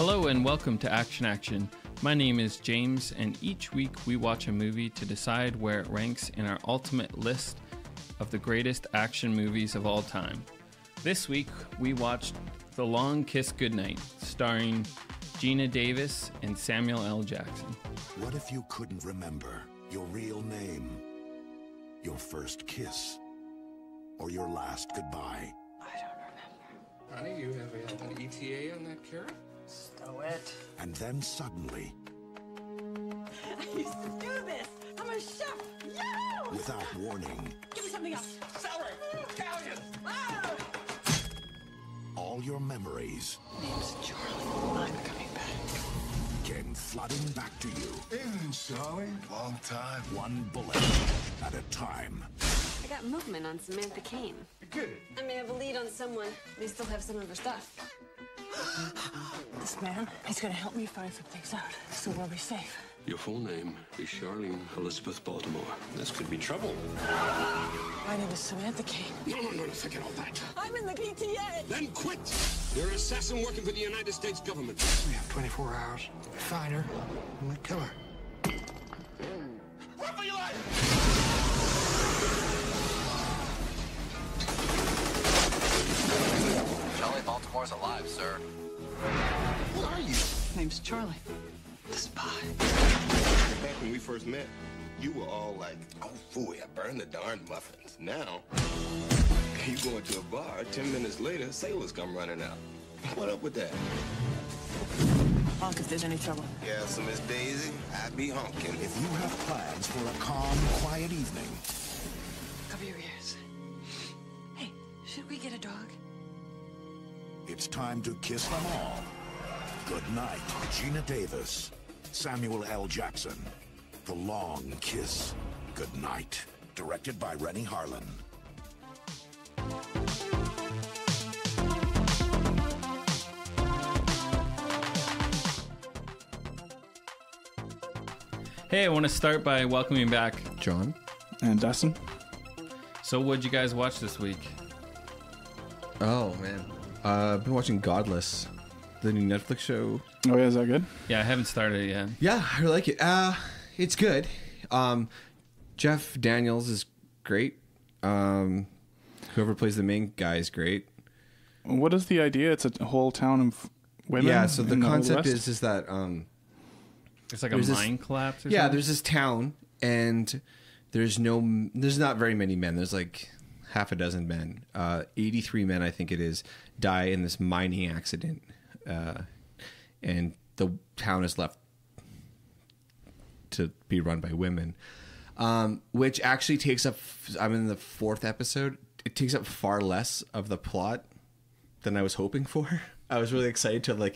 Hello and welcome to Action Action. My name is James, and each week we watch a movie to decide where it ranks in our ultimate list of the greatest action movies of all time. This week we watched The Long Kiss Goodnight, starring Geena Davis and Samuel L. Jackson. What if you couldn't remember your real name, your first kiss, or your last goodbye? I don't remember. Honey, you have an ETA on that carrot? Stow it. And then suddenly, I used to do this. I'm a chef. Yo! without warning, Give me something else. Celery! Italian! Ah! all your memories Name's Charlie. I'm coming back. came flooding back to you, Evening, Charlie. Long time. one bullet at a time. I got movement on Samantha Caine. Good. I may have a lead on someone. They still have some of her stuff. This man, he's gonna help me find some things out, so we'll be safe. Your full name is Charlene Elizabeth Baltimore. This could be trouble. My name is Samantha Caine. No, forget all that. I'm in the PTA. Then quit! You're an assassin working for the United States government. We have 24 hours. Find her, and we kill her. Run for your life! Charlie Baltimore's alive, sir. Who are you? Name's Charlie. The spy. Back when we first met, you were all like, oh, fool, I burned the darn muffins. Now, you go into a bar, 10 minutes later, sailors come running out. What up with that? Honk if there's any trouble. Yeah, so Miss Daisy, I be honking. If you have plans for a calm, quiet evening, Cover your ears. Hey, should we get a dog? it's time to kiss them all. Good night, Geena Davis, Samuel L. Jackson. The Long Kiss Goodnight. Directed by Rennie Harlan. Hey, I want to start by welcoming back John. And Dustin? So what'd you guys watch this week? Oh, man. I've been watching Godless, the new Netflix show. Oh, yeah, is that good? Yeah, I haven't started it yet. Yeah, I like it. It's good. Jeff Daniels is great. Whoever plays the main guy is great. What is the idea? It's a whole town of women? Yeah, so the in concept West? is that... It's like a There's this- mine collapse or yeah, something? there's this town, and there's not very many men. There's like half a dozen men. 83 men, I think it is, die in this mining accident. And the town is left to be run by women, which actually takes up, I'm in the 4th episode, it takes up far less of the plot than I was hoping for. I was really excited to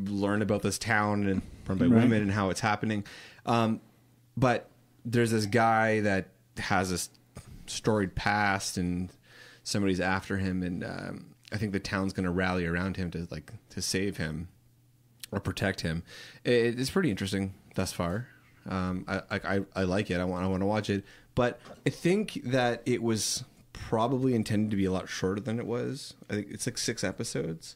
learn about this town and run by women and how it's happening. But there's this guy that has this storied past and somebody's after him, and I think the town's going to rally around him to save him or protect him. It's pretty interesting thus far. I like it. I want to watch it, but I think that it was probably intended to be a lot shorter than it was. I think it's like 6 episodes.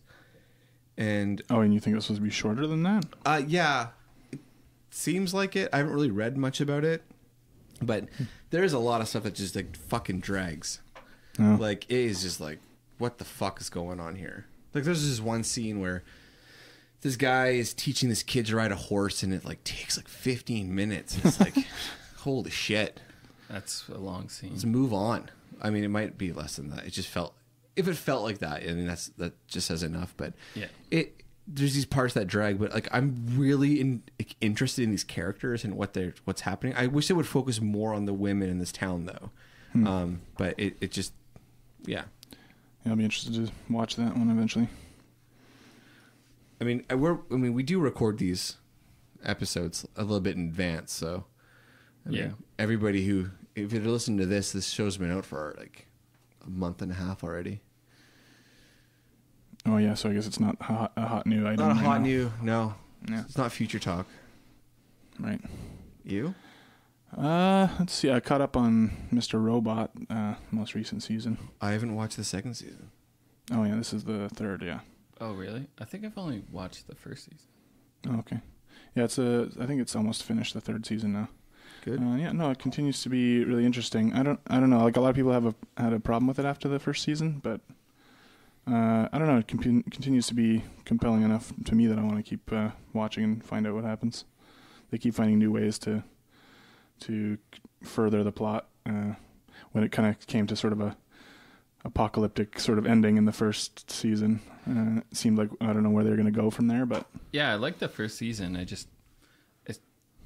And you think it was supposed to be shorter than that? yeah, it seems like it. I haven't really read much about it, but there's a lot of stuff that just like fucking drags. Oh. Like it is just like, what the fuck is going on here? Like there's this one scene where this guy is teaching this kid to ride a horse, and it like takes like 15 minutes. It's like, holy shit. That's a long scene. Let's move on. I mean, it might be less than that. It just felt. If it felt like that, I mean, that just says enough. But yeah, there's these parts that drag. But like, I'm really interested in these characters and what's happening. I wish they would focus more on the women in this town, though. But it just, yeah. I'll be interested to watch that one eventually. I mean, we do record these episodes a little bit in advance, so I mean, everybody who, if you're listening to this show's been out for like a month and a half already. Oh yeah, so I guess it's not a hot new item. Not a right hot now. new, no. Yeah. It's not future talk. Right. You? Let's see. I caught up on Mr. Robot, most recent season. I haven't watched the second season. Oh yeah, this is the third. Yeah. Oh, really? I think I've only watched the first season. Oh, okay. Yeah, I think it's almost finished, the third season now. Good. Yeah, no, it continues to be really interesting. I don't know. Like, a lot of people had a problem with it after the first season, but I don't know. It continues to be compelling enough to me that I want to keep watching and find out what happens. They keep finding new ways to further the plot. When it kind of came to sort of a apocalyptic sort of ending in the first season, it seemed like I don't know where they're going to go from there. But yeah, I liked the first season.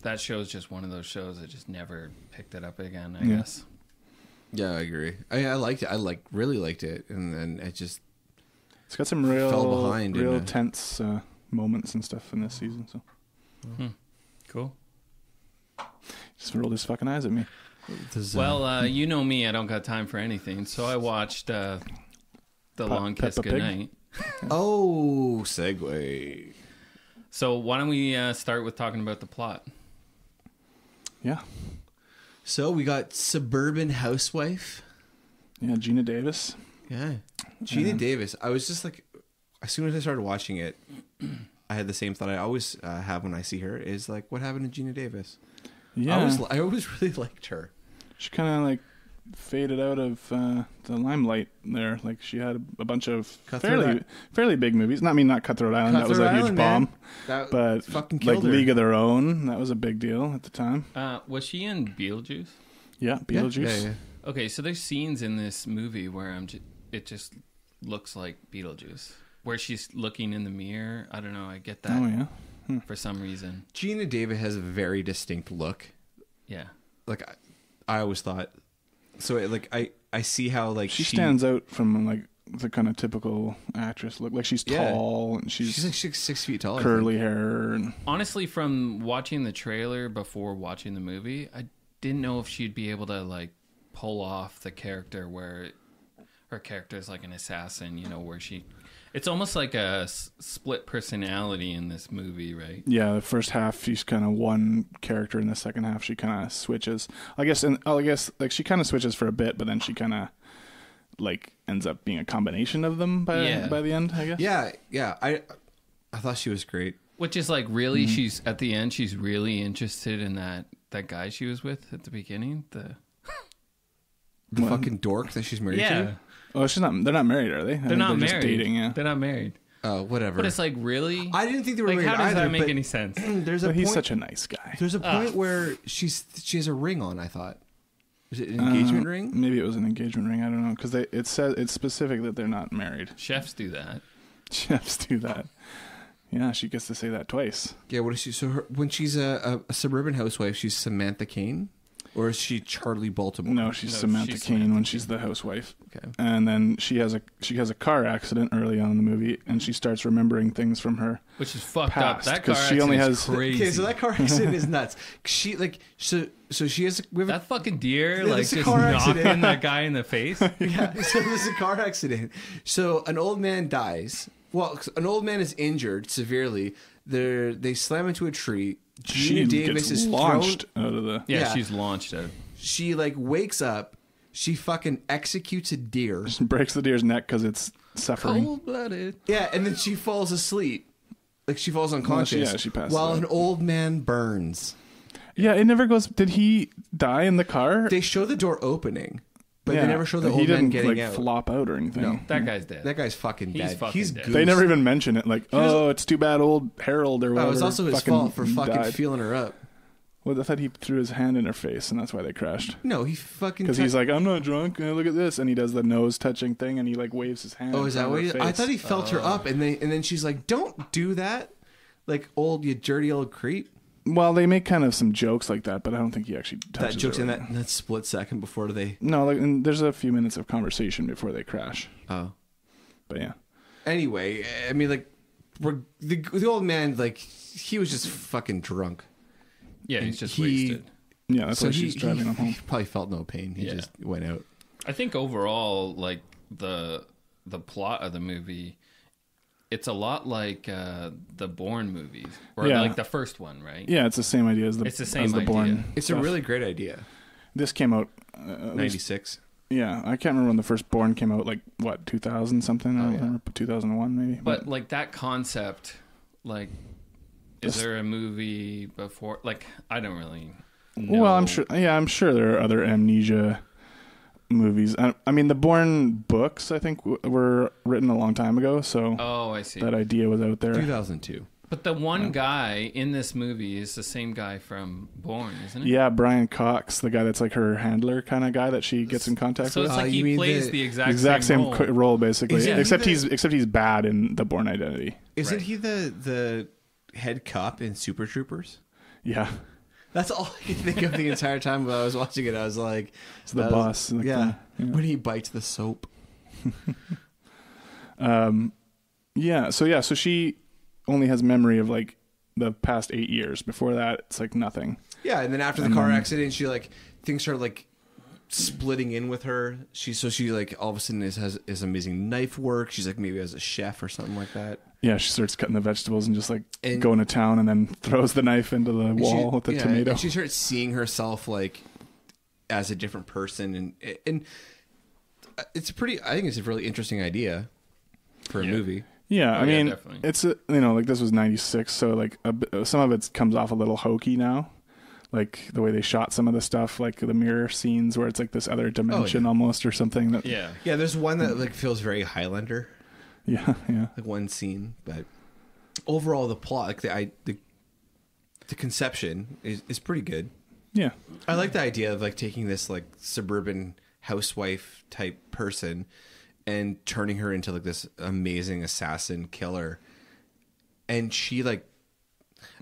That show's just one of those shows that just never picked it up again, I guess. Yeah, I agree. I liked it. I really liked it, and then it's got some real fell behind real tense moments and stuff in this season. So cool. Just rolled his fucking eyes at me. Well, you know me, I don't got time for anything, so I watched the Long Kiss Goodnight. Oh, segue. So why don't we start with talking about the plot? Yeah. So we got suburban housewife. Yeah, Geena Davis. Yeah. Geena Davis. I was just like, as soon as I started watching it, I had the same thought I always have when I see her, is like, what happened to Geena Davis? Yeah. I always really liked her. She kind of like faded out of the limelight there. Like, she had a bunch of fairly big movies. Not Cutthroat Island. That was a huge bomb. But fucking like killed her. League of Their Own, that was a big deal at the time. Was she in Beetlejuice? Yeah, Beetlejuice. Yeah. Okay, so there's scenes in this movie where it just looks like Beetlejuice, where she's looking in the mirror. I don't know. I get that. Oh yeah. For some reason. Geena Davis has a very distinct look. Yeah. Like, I always thought. So, I see how, like, she stands out from, like, the kind of typical actress look. Like, she's tall and she's like 6 feet tall. Curly hair. And honestly, from watching the trailer before watching the movie, I didn't know if she'd be able to, like, pull off the character where her character is like an assassin, where it's almost like a split personality in this movie, right? Yeah, the first half she's kind of one character, in the second half she kind of switches. I guess like she kind of switches for a bit, but then she kind of like ends up being a combination of them by the end, I guess. Yeah. I thought she was great. Which is like really, she's at the end, she's really interested in that guy she was with at the beginning, the fucking dork that she's married to. Oh, she's not. They're not married, are they? They're not married. Just dating. Yeah, they're not married. Oh, whatever. But it's like, really? I didn't think they were married how does either, that make any sense? He's such a nice guy. There's a point where she has a ring on. I thought, is it an engagement ring? Maybe it was an engagement ring. I don't know, because it says it's specific that they're not married. Chefs do that. Yeah, she gets to say that twice. Yeah. What is she? So when she's a suburban housewife, she's Samantha Caine. Or is she Charlie Baltimore? No, she's Samantha Caine when she's the housewife. Okay. And then she has a car accident early on in the movie, and she starts remembering things from her which is fucked past, up. That car accident is crazy. Okay, so that car accident is nuts. She so she has that fucking deer just knocking that guy in the face. Yeah. So there's a car accident. So an old man dies. Well, an old man is injured severely. They slam into a tree. Geena Davis is launched out of the... Yeah, she's launched out. She, like, wakes up. She fucking executes a deer. She breaks the deer's neck because it's suffering. Cold-blooded. Yeah, and then she falls asleep. Like, she falls unconscious. She passes while out. an old man burns. Yeah, it never goes... Did he die in the car? They show the door opening. But they never show the old man getting out. He didn't flop out or anything. No, that guy's dead. That guy's fucking dead. He's dead. They never even mention it. Like, it's too bad old Harold or whatever. Oh, it was also his fault for fucking died. feeling her up. Well, I thought he threw his hand in her face, and that's why they crashed. No, he fucking... Because he's like, I'm not drunk. Look at this. And he does the nose-touching thing, and he, like, waves his hand. Oh, is that what he... I thought he felt her up, and then she's like, don't do that. Like, you dirty old creep. Well, they make kind of some jokes like that, but I don't think he actually touches that joke's her. in that split second before they... No, like, and there's a few minutes of conversation before they crash. Oh. But yeah. Anyway, I mean, like, the old man, like, he was just fucking drunk. Yeah, he's just wasted. Yeah, that's why she's driving him home. He probably felt no pain. He just went out. I think overall, like, the plot of the movie... It's a lot like the Bourne movies, or like the first one, right? Yeah, it's the same idea as the. It's the same idea. Bourne it's stuff. A really great idea. This came out 96. Yeah, I can't remember when the first Bourne came out. Like what, 2000 something? I don't remember, 2001 maybe. But like that concept, like, is there a movie before? Like, I don't really know. Well, I'm sure. Yeah, I'm sure there are other amnesia movies. I mean, the Bourne books, I think, were written a long time ago. So, I see. That idea was out there. 2002. But the one guy in this movie is the same guy from Bourne, isn't it? Yeah, Brian Cox, the guy that's like her handler kind of guy that she gets in contact so with. So it's like he plays the exact same role basically, except he's bad in the Bourne Identity. Isn't he the head cop in Super Troopers? Yeah. That's all I could think of the entire time while I was watching it. I was like, it's the boss. Like when he bites the soap. So she only has memory of like the past 8 years. Before that, it's like nothing. Yeah, and then after the car accident, she like things start like splitting in with her. She like all of a sudden has amazing knife work. She's like maybe as a chef or something like that. Yeah, she starts cutting the vegetables and just like going to town, and then throws the knife into the wall with the tomato. And she starts seeing herself like as a different person, and it's pretty. I think it's a really interesting idea for a movie. Yeah, I mean, it's like this was 96, so like some of it comes off a little hokey now, like the way they shot some of the stuff, like the mirror scenes where it's like this other dimension almost or something. That there's one that like feels very Highlander. Yeah. Like one scene, but overall the plot, like the conception is pretty good. Yeah, I like the idea of like taking this like suburban housewife type person and turning her into like this amazing assassin killer. And she like,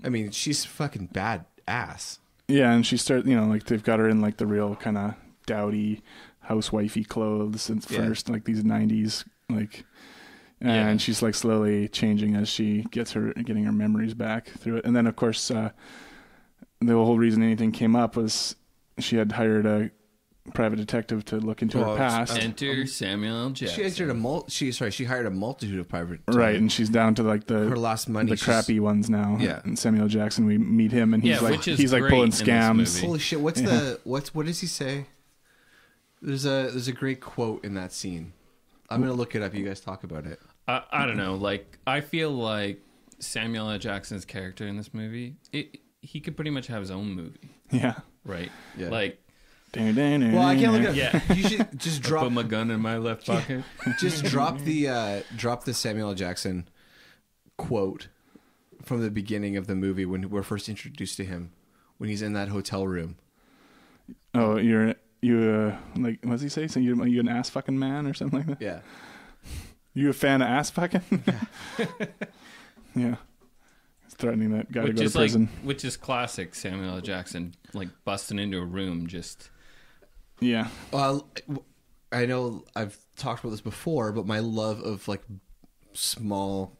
I mean, she's fucking badass. Yeah, and she starts, like they've got her in like the real kind of dowdy housewifey clothes at first, like these 90s, like, and she's like slowly changing as she getting her memories back through it. And then of course, the whole reason anything came up was she had hired a private detective to look into her past. Enter Samuel L. Jackson. She hired a multitude of private right, and she's down to like her last money, the crappy ones now. Yeah, and Samuel L. Jackson, we meet him, and he's like pulling scams. Holy shit! What does he say? There's a great quote in that scene. I'm gonna look it up. You guys talk about it. I don't know. Like I feel like Samuel L. Jackson's character in this movie, he could pretty much have his own movie. Yeah. Right. Yeah. Like. Well, I can't look at it. Yeah. You should just drop. Put my gun in my left pocket. Just drop the Samuel L. Jackson quote from the beginning of the movie when we're first introduced to him, when he's in that hotel room. Oh, you like what does he say? So you an ass fucking man or something like that? Yeah. You a fan of ass fucking? Yeah. He's threatening that guy to go to prison. Which is classic Samuel L. Jackson, like busting into a room just. Yeah. Well, I know I've talked about this before, but my love of like small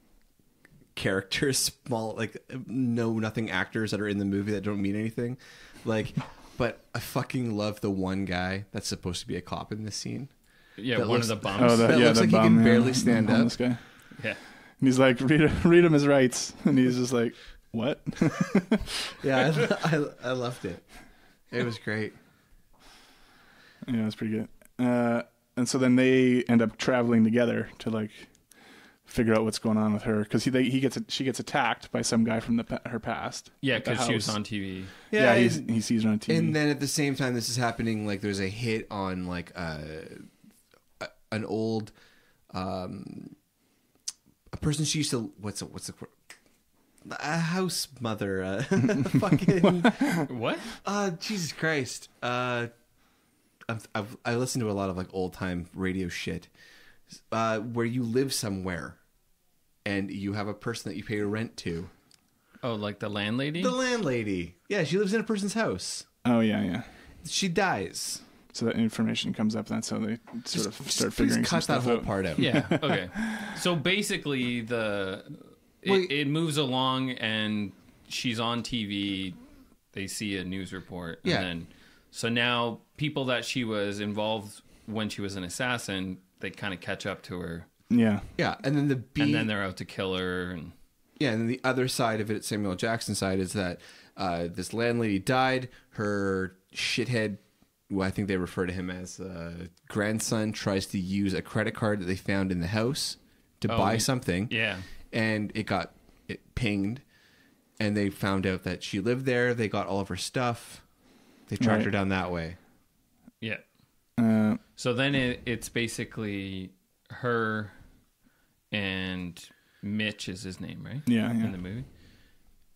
characters, small like nothing actors that are in the movie that don't mean anything, like. But I fucking love the one guy that's supposed to be a cop in this scene. Yeah, one of the bums. Oh, that looks like he can barely stand up. This guy. Yeah. And he's like, read him his rights, and he's just like, what? Yeah, I loved it. It was great. Yeah, it was pretty good. And so then they end up traveling together to like figure out what's going on with her, because she gets attacked by some guy from her past. Yeah, because she was on TV. Yeah, he sees her on TV. And then at the same time this is happening, like there's a hit on like an old a person she used to what's the a house mother fucking what? Jesus Christ. I listen to a lot of like old time radio shit where you live somewhere and you have a person that you pay your rent to. Oh, like the landlady? The landlady. Yeah, she lives in a person's house. Oh, yeah. She dies. So that information comes up, and that's how they sort of start figuring some stuff out. Cut that whole part out. Yeah, okay. So basically, it moves along, and she's on TV. They see a news report. And then, so now people that she was involved when she was an assassin, they kind of catch up to her. Yeah. Yeah, and then and then they're out to kill her. And yeah, and then the other side of it, Samuel L. Jackson's side, is that this landlady died. Her shithead I think they refer to him as grandson, tries to use a credit card that they found in the house to buy something. Yeah. And it pinged, and they found out that she lived there. They got all of her stuff. They tracked her down that way. Yeah. So then it's basically her and Mitch is his name, right? Yeah. In the movie.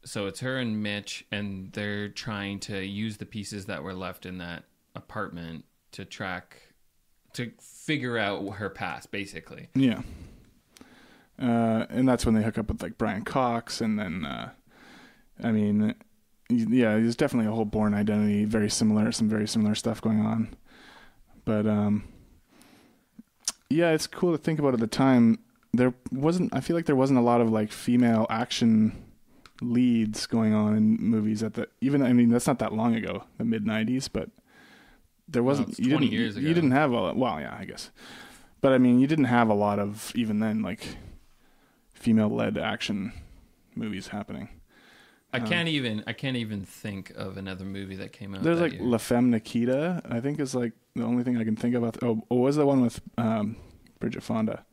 So it's her and Mitch, and they're trying to use the pieces that were left in that apartment to figure out her past, basically. Yeah. And that's when they hook up with like Brian Cox, and then, there's definitely a whole Bourne Identity, some very similar stuff going on. But, it's cool to think about at the time. I feel like there wasn't a lot of like female action leads going on in movies that's not that long ago, the mid 90s, but there wasn't, 20 years ago. You didn't have I guess. But I mean, you didn't have a lot of, even then, like female-led action movies happening. I can't even think of another movie that came out. There's that like year. La Femme Nikita, I think is like the only thing I can think of. What was the one with Bridget Fonda?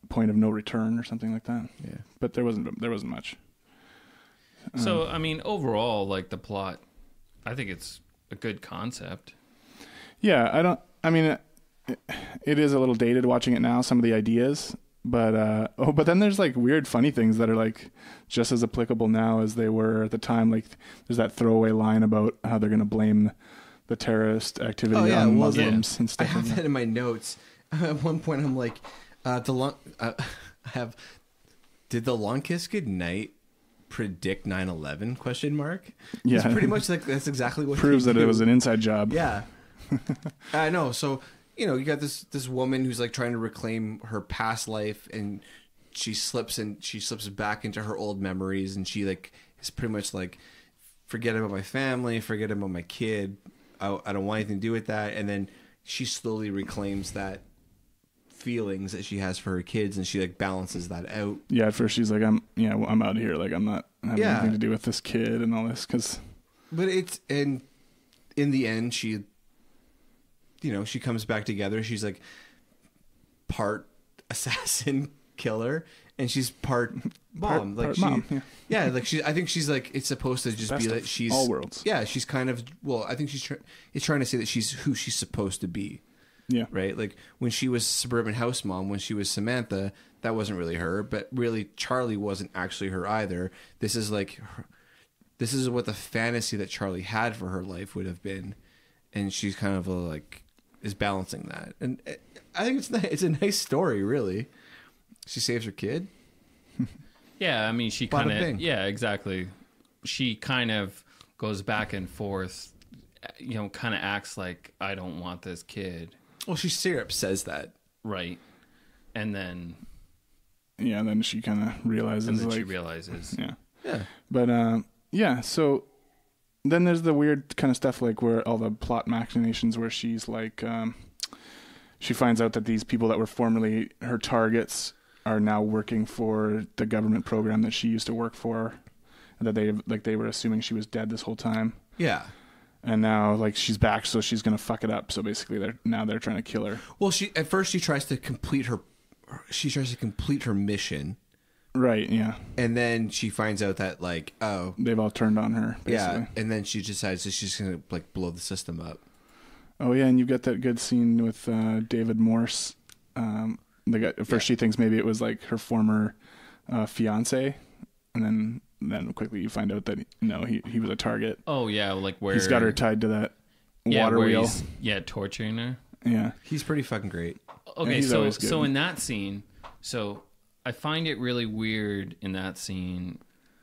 Point of No Return or something like that. Yeah, but there wasn't much. So I mean, overall, like the plot, I think it's a good concept. Yeah, it is a little dated watching it now, some of the ideas, but but then there's like weird funny things that are like just as applicable now as they were at the time. Like there's that throwaway line about how they're going to blame the terrorist activity on Muslims and stuff. I have that in my notes. At one point I'm like, did the Long Kiss Goodnight predict 9/11 ? Yeah, it's pretty much like that's exactly what proves that it was an inside job. Yeah. I know. So you got this woman who's like trying to reclaim her past life, and she slips back into her old memories, and she like is pretty much like, forget about my family, forget about my kid, I don't want anything to do with that. And then she slowly reclaims that feelings that she has for her kids, and she like balances that out. Yeah, at first she's like, I'm out of here, like I'm not having anything to do with this kid and all this, but in the end she comes back together. She's like part assassin killer, and she's part mom. Part mom. Yeah, like I think she's like, it's supposed to just be that she's all worlds. Yeah, she's kind of, I think she's trying to say that she's who she's supposed to be. Yeah. Right? Like when she was suburban house mom, when she was Samantha, that wasn't really her, but really Charlie wasn't actually her either. This is what the fantasy that Charlie had for her life would have been. And she's kind of is balancing that. And I think it's a nice story, really. She saves her kid. Yeah. I mean, she kind of, yeah, exactly. She kind of goes back and forth, kind of acts like, I don't want this kid. Well, she straight up says that. Right. And then... Yeah, and then she kind of realizes... And then she realizes. Yeah. Yeah. But, so... Then there's the weird kind of stuff, like where all the plot machinations where she's like... she finds out that these people that were formerly her targets are now working for the government program that she used to work for. And that they were assuming she was dead this whole time. Yeah. And now, like, she's back, so she's gonna fuck it up. So basically, they're trying to kill her. Well, she tries to complete her mission. Right. Yeah. And then she finds out that they've all turned on her. Basically. Yeah. And then she decides that she's gonna blow the system up. Oh yeah, and you've got that good scene with David Morse. She thinks maybe it was like her former fiance, and then quickly you find out that he was a target. Oh yeah, like where he's got her tied to that water wheel. Torturing her. Yeah, he's pretty fucking great. Okay, so in that scene, I find it really weird in that scene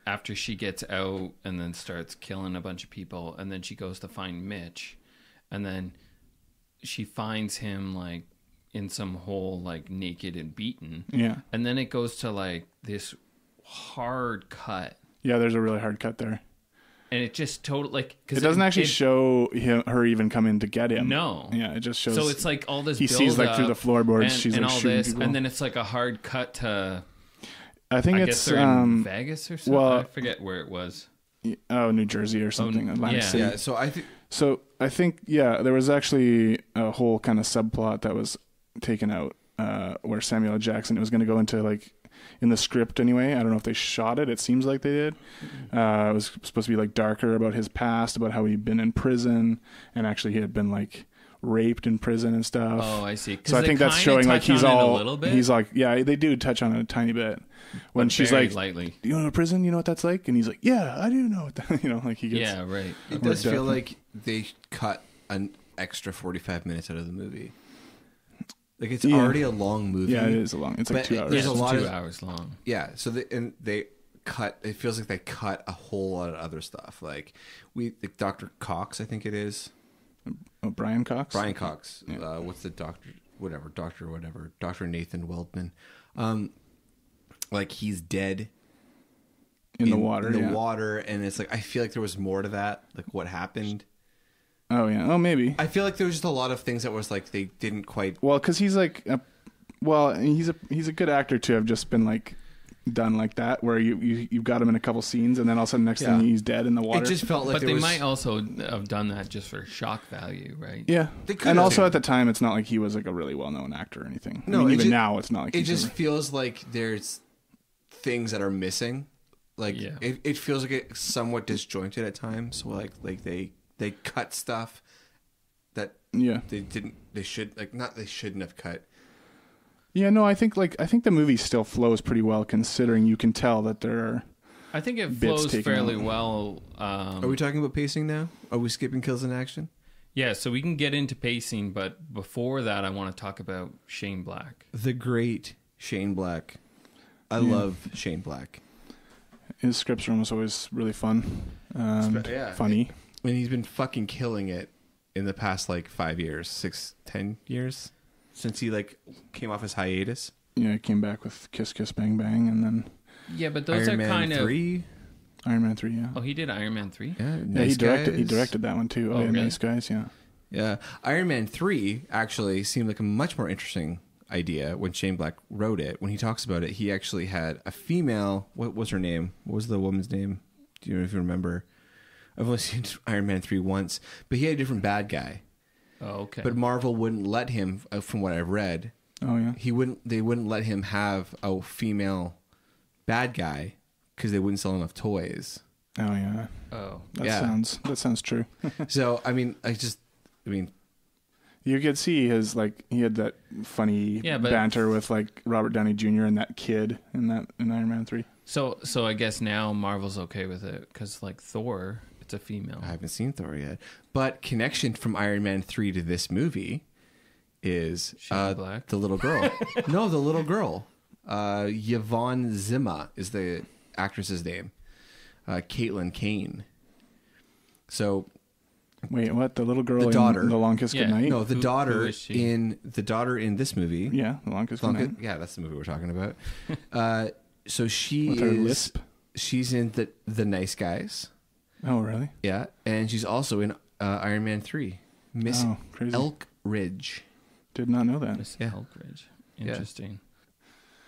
after she gets out and then starts killing a bunch of people, and then she goes to find Mitch, and then she finds him like in some hole, like naked and beaten. Yeah, and then it goes to this hard cut. Yeah, there's a really hard cut there. And it just totally it doesn't actually show her even come in to get him. No. Yeah, it just shows. So it's like all this. He sees through the floorboards. She's and like all shooting this, people. and then it's like a hard cut to. I guess they're in Vegas or something. Well, I forget where it was. New Jersey or something. Atlantic City. Yeah. So I think. So I think, there was actually a whole kind of subplot that was taken out where Samuel L. Jackson, it was going to go into like in the script anyway. I don't know if they shot it. It seems like they did. It was supposed to be like darker about his past, about how he'd been in prison, and actually he had been like raped in prison and stuff. Oh, I see. So I think that's showing like he's like, yeah, they do touch on it a tiny bit. When but she's like, lightly. "Do you know prison? You know what that's like?" And he's like, "Yeah, I do know what that." Like he gets. Yeah, right. It does feel like they cut an extra 45 minutes out of the movie. Like it's already a long movie. Yeah, it is a long. It's like 2 hours. There's a lot of 2 hours long. Yeah, so they cut. It feels like they cut a whole lot of other stuff. Like Dr. Cox, I think it is. Oh, Brian Cox. Brian Cox. Yeah. What's the doctor? Whatever. Dr. Nathan Waldman. Like he's dead in the water. In the water, and it's like I feel like there was more to that. Like what happened. Oh yeah. Oh maybe. I feel like there was just a lot of things that was like they didn't quite. Well, because he's like, he's a good actor to have just been like done like that, where you've got him in a couple scenes, and then all of a sudden next thing he's dead in the water. It just felt like. But they might also have done that just for shock value, right? Yeah. And also at the time, it's not like he was like a really well known actor or anything. No, I mean, even now it's not like it just feels like there's things that are missing. Like it feels like it's somewhat disjointed at times. So like they cut stuff that they shouldn't have cut. Yeah, no, I think the movie still flows pretty well, considering you can tell that there are. I think it flows fairly well. Are we talking about pacing now? Are we skipping kills in action? Yeah, so we can get into pacing, but before that, I want to talk about Shane Black, the great Shane Black. I love Shane Black. His scripts are almost always really fun, funny. And he's been fucking killing it in the past like 5 years, 10 years since he like came off his hiatus. Yeah, he came back with Kiss Kiss Bang Bang, and then but those Iron are kind of Iron Man 3. Yeah. Oh, he did Iron Man 3. Yeah, nice he directed that one too. Oh, yeah, really? Nice Guys. Yeah. Yeah, Iron Man 3 actually seemed like a much more interesting idea when Shane Black wrote it. When he talks about it, he actually had a female. What was her name? What was the woman's name? Do you know if you remember? I've only seen Iron Man 3 once, but he had a different bad guy. Oh, okay. But Marvel wouldn't let him, from what I've read. Oh yeah. They wouldn't let him have a female bad guy because they wouldn't sell enough toys. Oh yeah. Oh. That sounds true. So I mean, you could see he had that funny banter with like Robert Downey Jr. and that kid in Iron Man 3. So I guess now Marvel's okay with it because like Thor, it's a female. I haven't seen Thor yet, but connection from Iron Man 3 to this movie is Black? The little girl. No, the little girl. Yvonne Zima is the actress's name. Caitlin Caine. So. Wait, what? The little girl, the daughter, in The Long Kiss Goodnight? No, the daughter in this movie. Yeah, The Long Kiss Goodnight. Yeah, that's the movie we're talking about. So she with her lisp. She's in the Nice Guys. Oh, really? Yeah, and she's also in Iron Man 3. Miss Elk Ridge. Did not know that. Miss Elk Ridge. Interesting.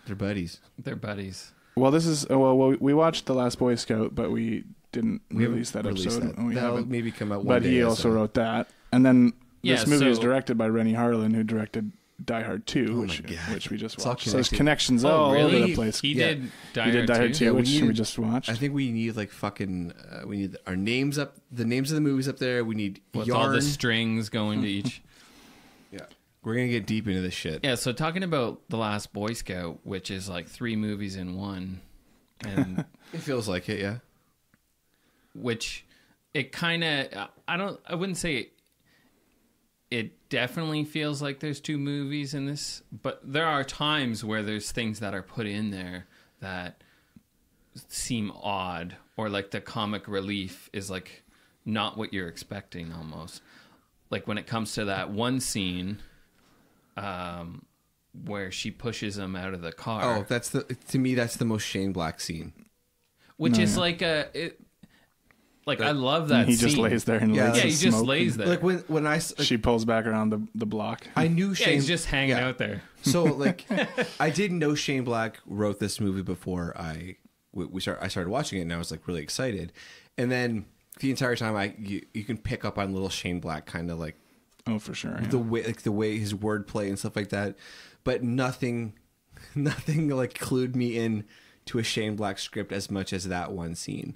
They're buddies. Well, this is we watched The Last Boy Scout, but we didn't release that episode. That'll maybe come out one day. But he also wrote that. And then this movie is directed by Rennie Harlan, who directed Die Hard 2, which we just watched. So there's connections all over the place. He did Die Hard 2, which we just watched. I think we need like fucking we need our names up, the names of the movies up there. We need with all the strings going to each. Yeah. We're going to get deep into this shit. Yeah, so talking about The Last Boy Scout, which is like 3 movies in one. And it feels like it, yeah. Which it kind of, I wouldn't say it definitely feels like there's 2 movies in this, but there are times where there's things that are put in there that seem odd, or like the comic relief is like not what you're expecting almost. Like when it comes to that one scene where she pushes him out of the car. Oh, to me that's the most Shane Black scene. Which is like I love that he scene. just lays there and he just lays there. Like when she pulls back around the block. I knew Shane. He's just hanging out there. So like, I didn't know Shane Black wrote this movie before I started watching it, and I was like really excited. And then the entire time, you can pick up on little Shane Black kind of like, oh, for sure, yeah. the way his wordplay and stuff like that, but nothing like clued me in to a Shane Black script as much as that one scene.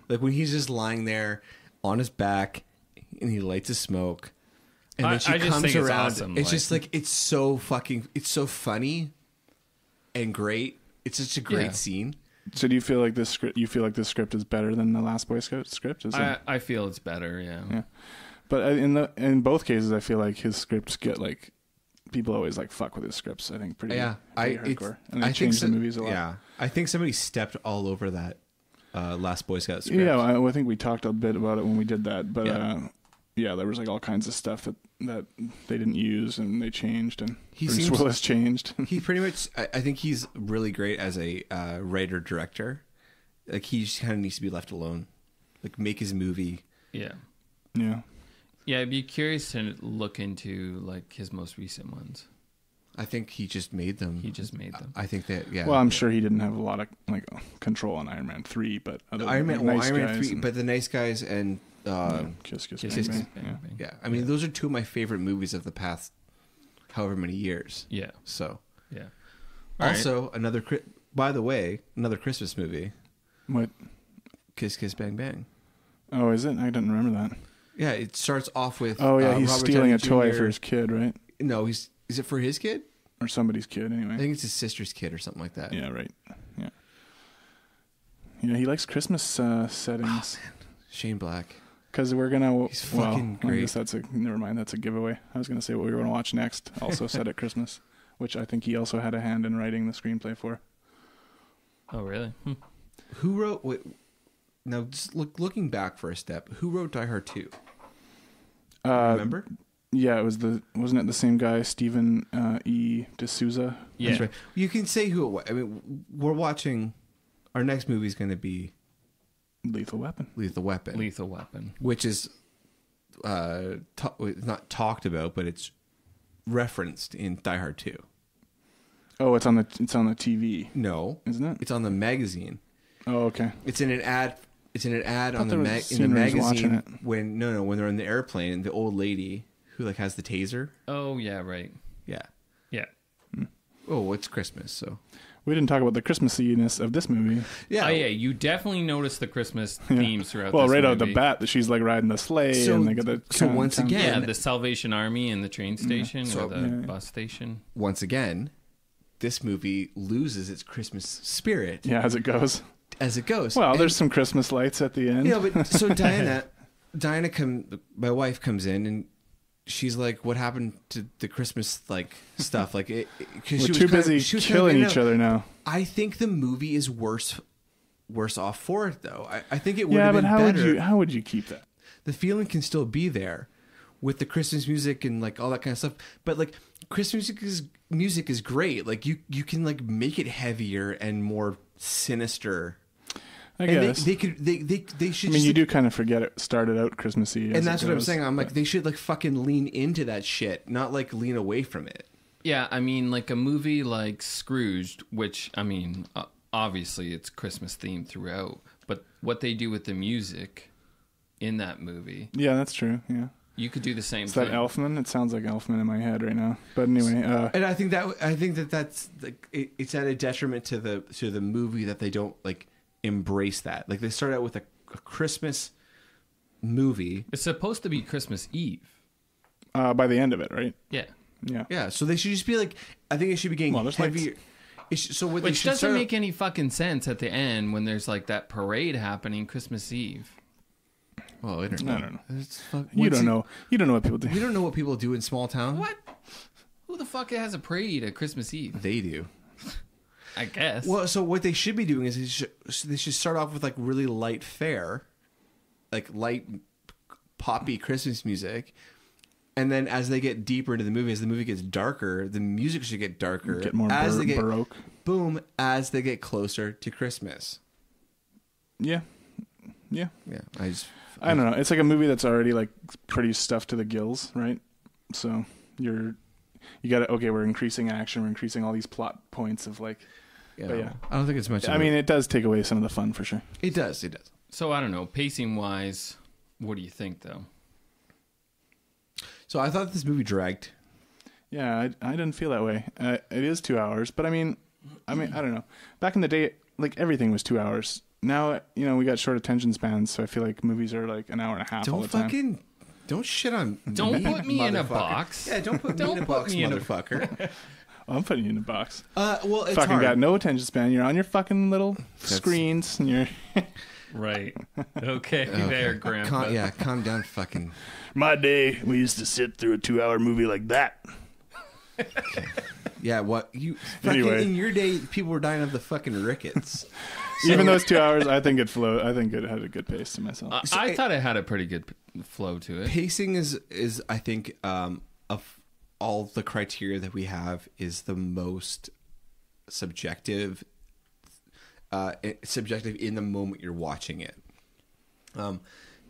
Like when he's just lying there on his back and he lights a smoke, and then she comes around. It's awesome. It's just like it's so funny and great. It's such a great scene. So do you feel like this script? You feel like this script is better than the Last Boy Scout script? I feel it's better. Yeah. But in both cases, I feel like his scripts get like people always like fuck with his scripts. I think pretty hardcore, and they change the movies a lot. Yeah, I think somebody stepped all over that Last Boy Scout script. Yeah, I think we talked a bit about it when we did that. But there was like all kinds of stuff that they didn't use and they changed, and Bruce Willis changed. He pretty much, I think he's really great as a writer director. Like he just kind of needs to be left alone, like make his movie. Yeah. I'd be curious to look into like his most recent ones. I think he just made them. I think that, yeah. Well, I'm sure he didn't have a lot of like control on Iron Man 3, but Iron Man 3, but The Nice Guys and Kiss Bang Bang. Yeah. I mean, those are two of my favorite movies of the past however many years. Yeah. So. Yeah. Also, another Christmas movie. What? Kiss Bang Bang. Oh, is it? I didn't remember that. Yeah, it starts off with... Oh, yeah, he's Robert stealing Downey a toy Jr. for his kid, right? No, is it for his kid? Or somebody's kid, anyway. I think it's his sister's kid or something like that. Yeah, right. Yeah. Yeah, he likes Christmas settings. Oh, man. Shane Black. Because we're going to... He's fucking great. I guess never mind, that's a giveaway. I was going to say what we were going to watch next, also set at Christmas, which I think he also had a hand in writing the screenplay for. Oh, really? Who wrote... Wait, now, just looking back for a step, who wrote Die Hard 2? Remember? Yeah, it was wasn't it the same guy, Stephen E. D'Souza? Yeah. That's right. You can say who it was. I mean, we're watching... Our next movie is going to be... Lethal Weapon. Which is not talked about, but it's referenced in Die Hard 2. Oh, it's on the TV. No. Isn't it? It's on the magazine. Oh, okay. It's in an ad on the in the magazine when they're on the airplane, the old lady who like has the taser. Oh yeah, right. Yeah. Hmm. Oh, it's Christmas, so we didn't talk about the Christmassiness of this movie. Yeah. Oh yeah, you definitely noticed the Christmas themes throughout. Well, this right movie. out the bat, that she's like riding the sleigh, and they got the once again, the Salvation Army and the train station or the bus station. Once again, this movie loses its Christmas spirit. Yeah, as it goes. Well, there's some Christmas lights at the end. Yeah, but so Diana, my wife comes in and she's like, "What happened to the Christmas like stuff?" Like, because she was too busy killing each other now. I think the movie is worse off for it, though. I think it would have been better. Yeah, but how would you keep that? The feeling can still be there with the Christmas music and like all that kind of stuff. But like Christmas music is great. Like you can like make it heavier and more sinister. I guess they should. I mean, you do kind of forget it started out Christmassy, and that's what I'm saying. I'm like, they should like fucking lean into that shit, not like lean away from it. Yeah, I mean, like a movie like Scrooged, which I mean, obviously it's Christmas themed throughout, but what they do with the music in that movie, yeah, that's true. Yeah, you could do the same. Is that Elfman? It sounds like Elfman in my head right now. But anyway, and I think that's like it's at a detriment to the movie that they don't like embrace that. Like they start out with a Christmas movie. It's supposed to be Christmas Eve. By the end of it, right? Yeah. Yeah. So they should just be like, I think it should be getting heavier. Which doesn't make any fucking sense at the end when there's like that parade happening Christmas Eve. Well, I don't know. You don't know. You don't know what people do. You don't know what people do in small town. What? Who the fuck has a parade at Christmas Eve? They do. I guess. Well, so what they should be doing is they should start off with like really light fare, like light poppy Christmas music, and then as they get deeper into the movie, as the movie gets darker, the music should get darker. Get more Baroque. Boom, as they get closer to Christmas. Yeah. I don't know. It's like a movie that's already like pretty stuffed to the gills, right? So you got to, okay, we're increasing action, we're increasing all these plot points of like. Yeah, I don't think it's much. I mean, it does take away some of the fun for sure. It does. So I don't know, pacing wise, what do you think though? So I thought this movie dragged. Yeah, I didn't feel that way. It is 2 hours, but I mean, I don't know. Back in the day, like everything was 2 hours. Now, we got short attention spans, so I feel like movies are like an hour and a half all the time. Don't shit on. Don't put me in a box. Yeah, don't put me in a box, motherfucker. I'm putting you in a box. Well, it's fucking hard. got no attention span. You're on your fucking little screens, and you're right. Okay, there, Grandpa. Calm down, fucking. My day, we used to sit through a 2 hour movie like that. Okay. Yeah, what you? Anyway, in your day, people were dying of the fucking rickets. Even those 2 hours, I think it flowed. I think it had a good pace to myself. I thought it had a pretty good flow to it. Pacing is I think of all the criteria that we have is the most subjective. Subjective in the moment you're watching it.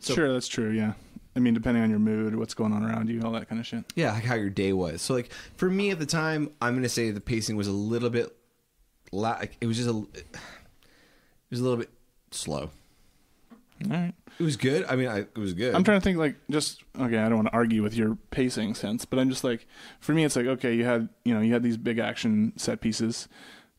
Sure, that's true. Yeah. I mean, depending on your mood, what's going on around you, all that kind of shit. Yeah, like how your day was. So, like for me at the time, I'm gonna say the pacing was a little bit. It was a little bit slow. All right. It was good. I mean, it was good. I'm trying to think I don't want to argue with your pacing sense, but I'm just like, for me, it's like, okay, you had these big action set pieces,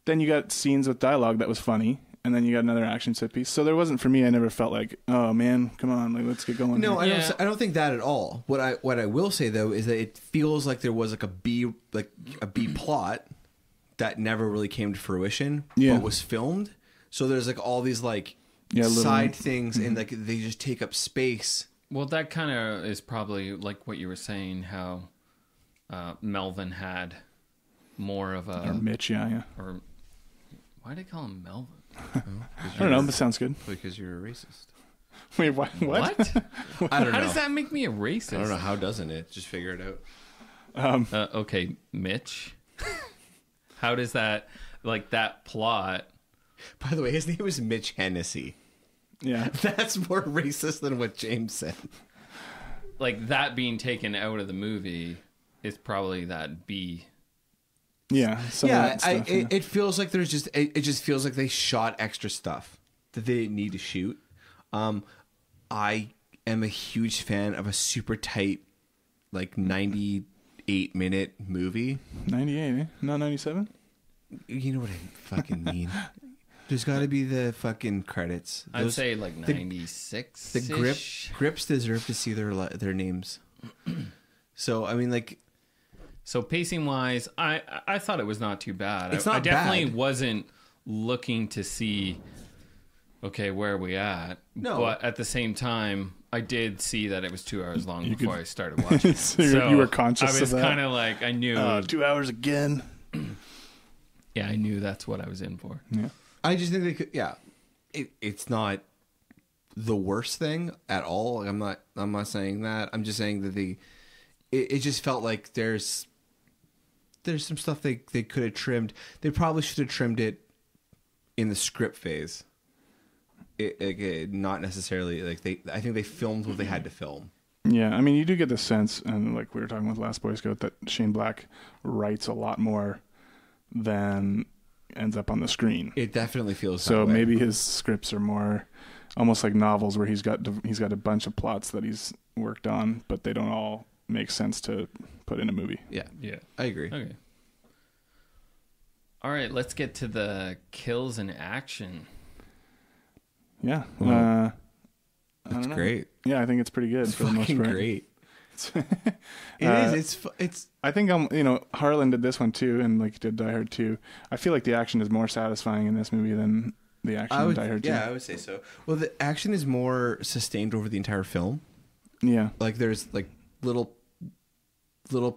then you got scenes with dialogue that was funny, and then you got another action set piece. So there wasn't, for me, I never felt like, oh man, come on, like let's get going. No, I don't think that at all. What I will say though is that it feels like there was like a B plot that never really came to fruition, but was filmed. So there's like all these like side things, and like they just take up space. Well, that kind of is probably like what you were saying, how Melvin had more of a... Or Mitch, yeah. Or why do they call him Melvin? I don't know, but sounds good. Because you're a racist. Wait, what? I don't know. How does that make me a racist? I don't know. How doesn't it? Just figure it out. Okay, Mitch. How does that, like that plot... By the way, his name was Mitch Hennessey. Yeah. That's more racist than what James said. Like that being taken out of the movie is probably that B. Yeah. It feels like there's just it just feels like they shot extra stuff that they didn't need to shoot. I am a huge fan of a super tight, like 98-minute movie. 98, eh? Not 97? You know what I fucking mean. There's got to be the fucking credits. I'd say like 96. The grips deserve to see their names. So I mean, like, so pacing wise, I thought it was not too bad. It's not I definitely bad. wasn't looking to see. Okay, where are we at? No, but at the same time, I did see that it was 2 hours long before I started watching. So you were conscious of that. I was kind of like, I knew 2 hours again. Yeah, I knew that's what I was in for. Yeah. I just think they could. Yeah, it's not the worst thing at all. I'm not saying that. I'm just saying that it just felt like there's some stuff they could have trimmed. They probably should have trimmed it in the script phase. Not necessarily like I think they filmed what they had to film. Yeah, I mean, you do get the sense, and like we were talking with Last Boy Scout, that Shane Black writes a lot more than ends up on the screen. It definitely feels so. That way. Maybe his scripts are more almost like novels, where he's got a bunch of plots that he's worked on, but they don't all make sense to put in a movie. Yeah, I agree. Okay. All right, let's get to the kills and action. Yeah, that's great. Yeah, I think it's pretty good. It's for the most fucking part. Great. It is. It's. I think Harlan did this one too, and like did Die Hard 2. I feel like the action is more satisfying in this movie than the action in Die Hard 2. Yeah, I would say so. Well, the action is more sustained over the entire film. Yeah, like there's like little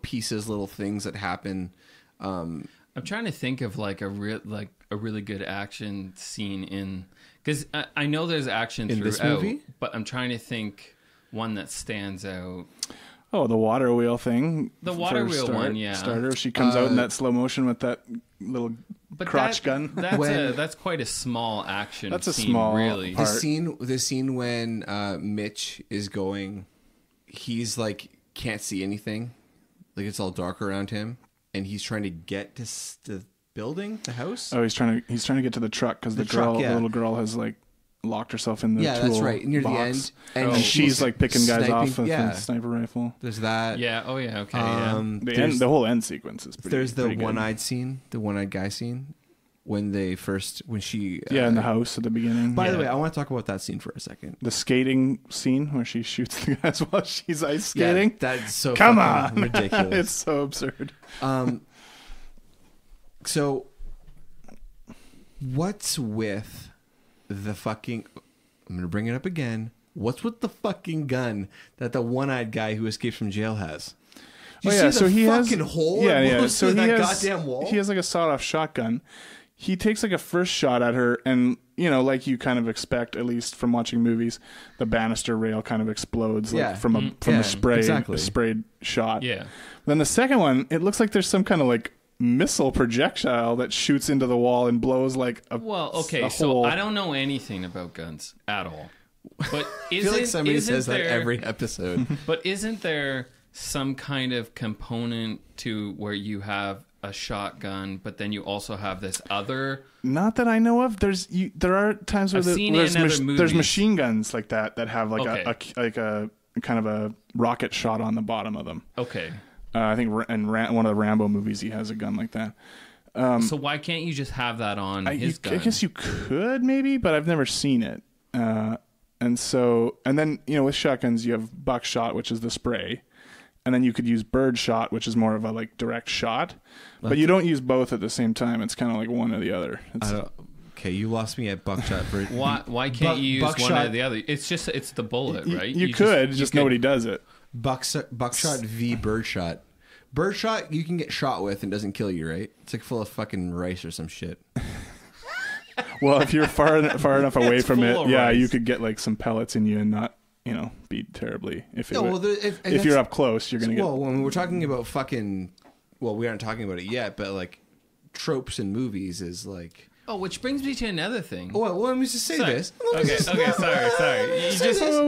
pieces, little things that happen. I'm trying to think of like a really good action scene in, because I know there's action in throughout, this movie, but I'm trying to think one that stands out. Oh, the water wheel thing. The water wheel one, yeah. Starter. She comes out in that slow motion with that little crotch gun. That's quite a small action. That's a scene, small really. part. The scene when Mitch is going, he's like can't see anything, like it's all dark around him, and he's trying to get to the building, the house. Oh, he's trying to get to the truck because the little girl has like locked herself in the tool that's right, near box. the end. And she's like picking guys sniping, off with a sniper rifle. There's that. Yeah. Oh yeah. Okay. The whole end sequence is pretty. There's the pretty good. one-eyed scene, the one-eyed guy scene, when she in the house at the beginning. By the way, I want to talk about that scene for a second. The skating scene where she shoots the guys while she's ice skating. That's so come on, ridiculous. It's so absurd. So what's with the fucking? I'm gonna bring it up again. What's with the fucking gun that the one-eyed guy who escapes from jail has? You see so he fucking has hole. So that he has goddamn wall. He has like a sawed-off shotgun. He takes like a first shot at her, and like you kind of expect, at least from watching movies, the banister rail kind of explodes from a sprayed shot. Yeah. Then the second one, it looks like there's some kind of like missile projectile that shoots into the wall and blows like a so I don't know anything about guns at all. But I feel like somebody says that every episode. But isn't there some kind of component to where you have a shotgun, but then you also have this other? Not that I know of. There are times where there's machine guns like that have like a kind of a rocket shot on the bottom of them. Okay. I think in one of the Rambo movies he has a gun like that. So why can't you just have that on his gun? I guess you could maybe, but I've never seen it. And then with shotguns you have buckshot, which is the spray, and then you could use birdshot, which is more of a like direct shot. But you don't use both at the same time. It's kind of like one or the other. Okay, you lost me at buckshot. Why can't you use buckshot, one or the other? It's the bullet, right? You could, nobody does it. Buckshot v birdshot. Birdshot you can get shot with and doesn't kill you, right? It's like full of fucking rice or some shit. Well, if you're far enough away from it, you could get like some pellets in you and not, be terribly. If you're up close, you're gonna get. Well, when we're talking about we aren't talking about it yet, but like tropes in movies is like. Oh, which brings me to another thing. Well, let me just say this. Okay, sorry.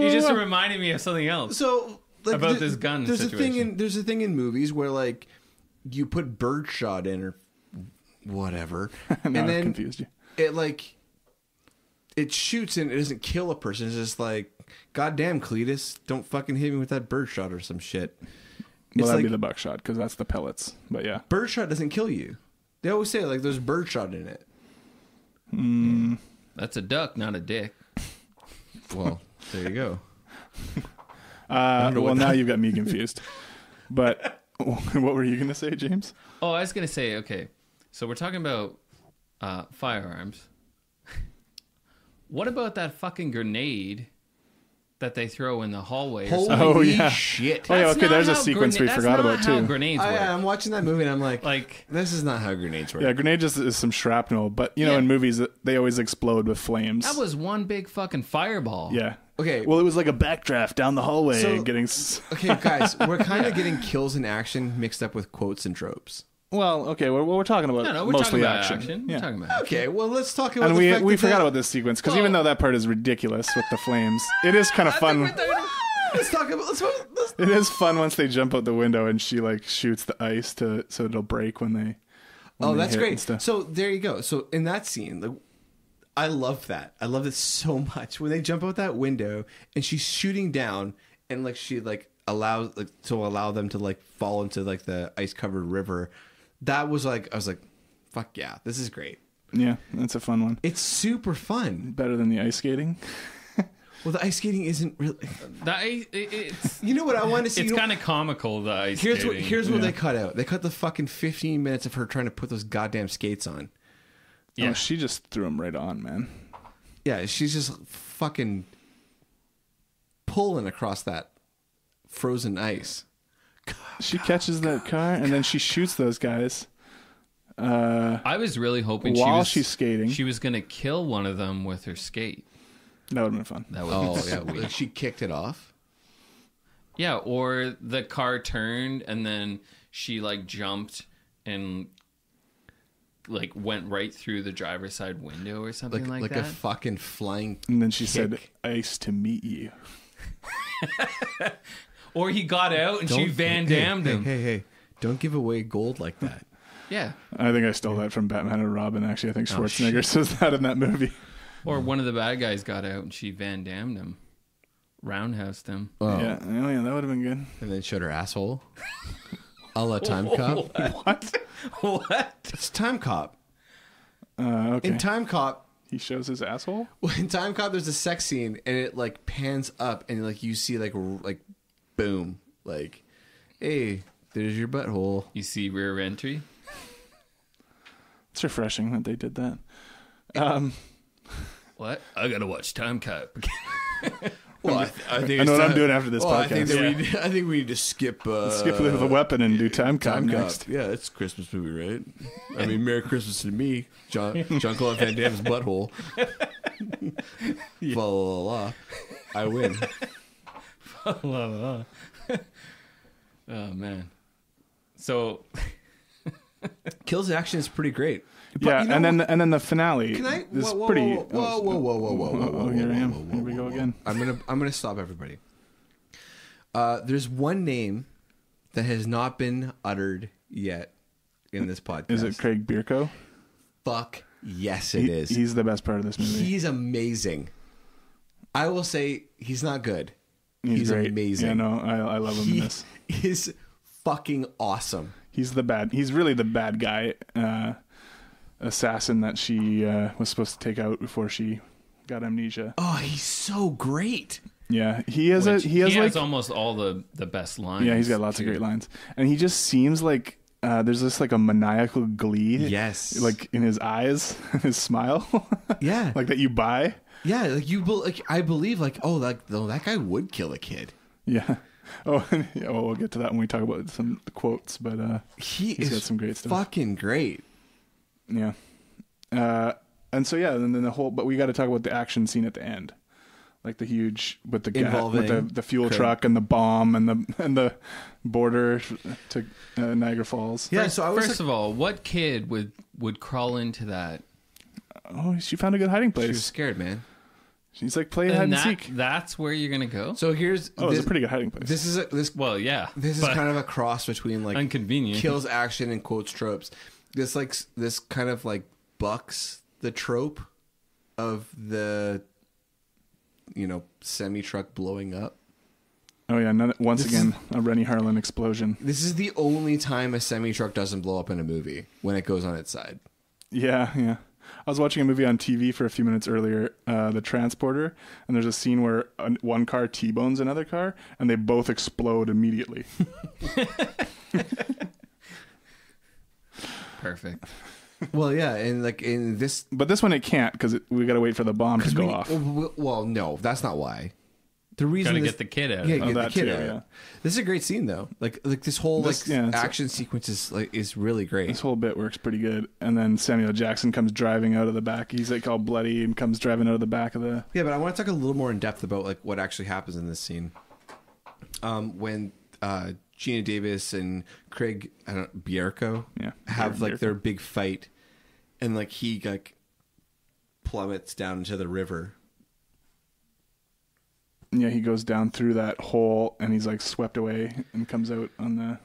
You just reminded me of something else. So about this gun situation. There's a thing in movies where like you put birdshot in or whatever, and then confused you. It shoots and it doesn't kill a person. It's just like, goddamn, Cletus, don't fucking hit me with that birdshot or some shit. Well, that'd be the buckshot because that's the pellets. But yeah, birdshot doesn't kill you. They always say like there's birdshot in it. That's a duck, not a dick. Well, there you go. Now you've got me confused. But what were you going to say, James? Oh, I was going to say, okay, so we're talking about firearms. What about that fucking grenade that they throw in the hallway? Holy shit! Oh yeah, okay. There's a sequence we forgot about too. Grenades work. I'm watching that movie and I'm like, this is not how grenades work. Yeah, grenades is some shrapnel, but in movies they always explode with flames. That was one big fucking fireball. Yeah. Okay. Well, it was like a backdraft down the hallway. Okay, guys, we're kind of getting kills in action mixed up with quotes and tropes. Well, okay, we're talking about we're mostly talking about action. We're talking about okay, well, let's talk about. And we forgot about this sequence because even though that part is ridiculous with the flames, it is kind of fun. Let's talk about. It is fun once they jump out the window and she like shoots the ice so it'll break when they. That's great. So there you go. So in that scene, I love that. I love it so much when they jump out that window and she's shooting down and like she like allow them to like fall into like the ice covered river. That was like, I was like, fuck yeah, this is great. Yeah, that's a fun one. It's super fun. Better than the ice skating. Well, the ice skating isn't really. It's you know what I want to see. It's kind of comical. The ice skating. Here's what they cut out. They cut the fucking 15 minutes of her trying to put those goddamn skates on. Yeah, she just threw them right on, man. Yeah, she's just fucking pulling across that frozen ice. She catches that car and then she shoots those guys. I was really hoping she's skating, she was going to kill one of them with her skate. That would have been fun. That would be sweet. She kicked it off. Yeah, or the car turned and then she like jumped and like went right through the driver's side window or something like that. Like a fucking flying. And then she said, "Ice to meet you." Or he got out and she Van Damned him. Hey, don't give away gold like that. Yeah. I think I stole that from Batman and Robin, actually. I think Schwarzenegger says that in that movie. Or one of the bad guys got out and she Van Dammed him. Roundhoused him. Yeah, that would have been good. And then showed her asshole. A la Time Cop. What? It's Time Cop. Okay. In Time Cop, he shows his asshole? well, in Time Cop, there's a sex scene, and it, like, pans up, and, like, you see, like, boom. Like, hey, there's your butthole. You see rear entry? It's refreshing that they did that. What? I gotta watch Time Cop. Well, I think I know what I'm doing after this podcast. I think we need to skip the weapon and do Time Cop next. Yeah, it's a Christmas movie, right? I mean, Merry Christmas to me, Jean-Claude Van Damme's butthole. La la la. I win. La la. Oh man. So Kills action is pretty great. Yeah, and then the finale is pretty. Whoa! Here I am. Here we go again. I'm gonna stop everybody. There's one name that has not been uttered yet in this podcast. Is it Craig Bierko? Fuck yes, it is. He's the best part of this movie. He's amazing. I will say he's not good. He's great. amazing. Yeah, no, I love him in this. He's fucking awesome. He's really the bad guy. Assassin that she was supposed to take out before she got amnesia. Oh, he's so great. Yeah, he has almost all the best lines. Yeah, he's got lots of great lines, and he just seems like there's this like a maniacal glee. Yes, like in his eyes, his smile. Yeah, like that you buy. Yeah, I believe that guy would kill a kid. Yeah. Oh, we'll get to that when we talk about some quotes, but he's got some great stuff. Fucking great. Yeah. And so and then but we got to talk about the action scene at the end, like the huge with the fuel truck and the bomb and the border to Niagara Falls. Yeah. First of all, what kid would crawl into that? Oh, she found a good hiding place. She was scared, man. She's like playing hide and seek. That's where you're gonna go. So here's it's a pretty good hiding place. This is This is kind of a cross between like inconvenient kills action and quotes tropes. This kind of like bucks the trope of the semi truck blowing up. Oh yeah, once again a Rennie Harlan explosion. This is the only time a semi truck doesn't blow up in a movie, when it goes on its side. Yeah. I was watching a movie on TV for a few minutes earlier, The Transporter, and there's a scene where one car T-bones another car, and they both explode immediately. Perfect. Well, yeah, and like in this, but this one it can't because we got to wait for the bomb to go off. Well, no, that's not why. The reason gotta get the kid out. Yeah, get the kid out. Yeah. This is a great scene though. Like this whole action sequence is really great. This whole bit works pretty good. And then Samuel Jackson comes driving out of the back. He's like all bloody and comes driving out of the back of the. Yeah, but I want to talk a little more in depth about like what actually happens in this scene. When Geena Davis and Craig Bierko have like their big fight, and like he like plummets down into the river. Yeah, he goes down through that hole and he's like swept away and comes out on the.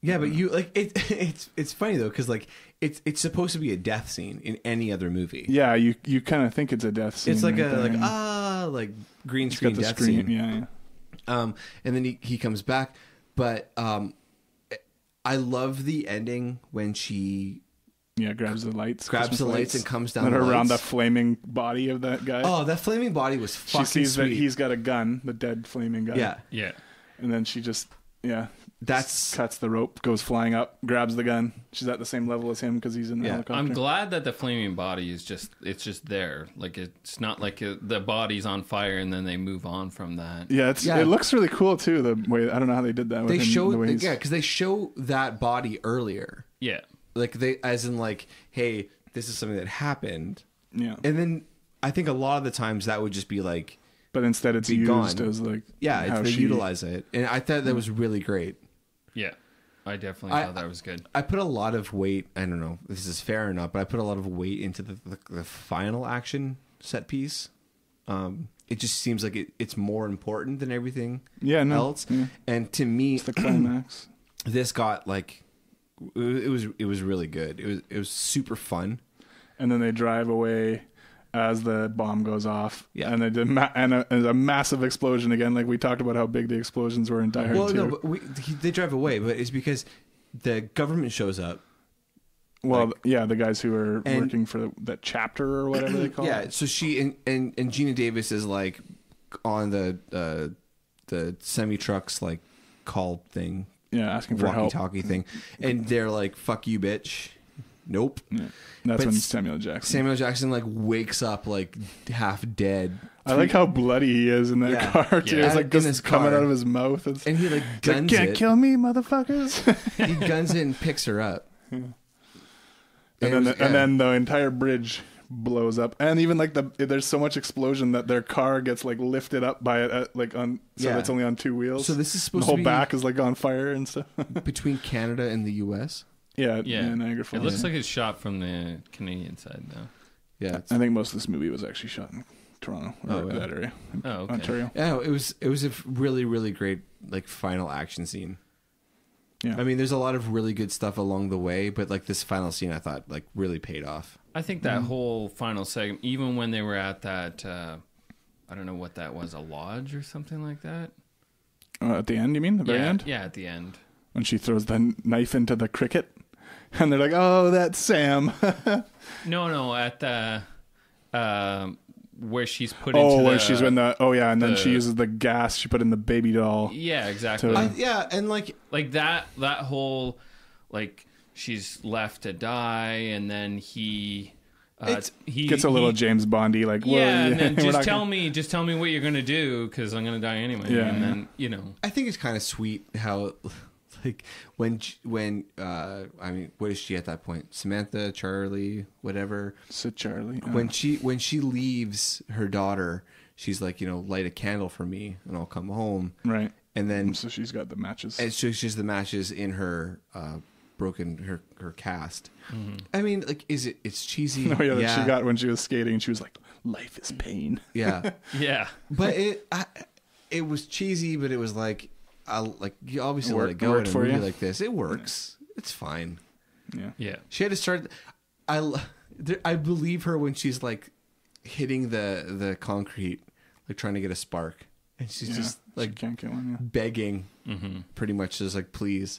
Yeah, but you like it's funny though because like it's supposed to be a death scene in any other movie. Yeah, you kind of think it's a death scene. It's like right like green screen death scene. Yeah. And then he comes back, but I love the ending when she. Yeah, grabs the lights. Grabs the lights and comes down around the flaming body of that guy. Oh, that flaming body was fucking sweet. She sees that he's got a gun, the dead flaming guy. Yeah. And then she just, cuts the rope, goes flying up, grabs the gun. She's at the same level as him because he's in the helicopter. I'm glad that the flaming body is just there. Like, it's not like the body's on fire and then they move on from that. Yeah, it looks really cool too, the way, I don't know how they did that. Because they show that body earlier. Yeah. Like as in like, hey, this is something that happened. Yeah. And then I think a lot of the times that would just be like, but instead it's used as like, they utilize it, and I thought that was really great. Yeah, I definitely thought that was good. I put a lot of weight. I don't know if this is fair or not, but I put a lot of weight into the final action set piece. It just seems like it's more important than everything else. Yeah. And to me, it's the climax. This got like. It was really good. It was super fun. And then they drive away, as the bomb goes off. Yeah. And there's a massive explosion again. Like we talked about how big the explosions were in Die Hard 2. No, but they drive away, but it's because the government shows up. Well, yeah, the guys who are working for that chapter or whatever they call it. Yeah, so she and Geena Davis is like on the semi-trucks like call thing. Yeah, asking for help. Walkie-talkie thing. And they're like, fuck you, bitch. Nope. Yeah. That's when Samuel Jackson like wakes up like half dead. I like how bloody he is in that car too. It's like just coming out of his mouth. And he like guns Can't kill me, motherfuckers. He guns it and picks her up. Yeah. And then the entire bridge blows up, and even like there's so much explosion that their car gets like lifted up by it it's only on two wheels. So this is supposed to be the whole back is like on fire and stuff. Between Canada and the U.S. Yeah. Niagara Falls. It looks like it's shot from the Canadian side though. Yeah, I think most of this movie was actually shot in Toronto or that area. Okay. Ontario. Yeah, it was a really, really great like final action scene. Yeah. I mean, there's a lot of really good stuff along the way, but like this final scene, I thought like really paid off. I think that whole final segment, even when they were at that, I don't know what that was, a lodge or something like that. At the end, you mean? The very end? Yeah, at the end. When she throws the knife into the cricket, and they're like, "Oh, that's Sam." No, at the where she's put where she's in the and then she uses the gas she put in the baby doll. Yeah, exactly. And like that whole like she's left to die, and then he gets a little James Bondy like, and then just tell me what you're gonna do because I'm gonna die anyway. Yeah, and then I think it's kind of sweet how. Like when I mean, what is she at that point? Samantha, Charlie, whatever. So Charlie. When she leaves her daughter, she's like, light a candle for me, and I'll come home. Right. And then so she's got the matches. And so she's the matches in her broken her cast. Mm-hmm. I mean, like, it's cheesy. No, that she got when she was skating. She was like, "Life is pain." Yeah. Yeah. But it was cheesy, but it was like. You obviously let it go in a movie like this. It works. Yeah. It's fine. Yeah. She had to start. I believe her when she's like hitting the concrete, like trying to get a spark, and she's just like she can't get one, begging, pretty much just like please,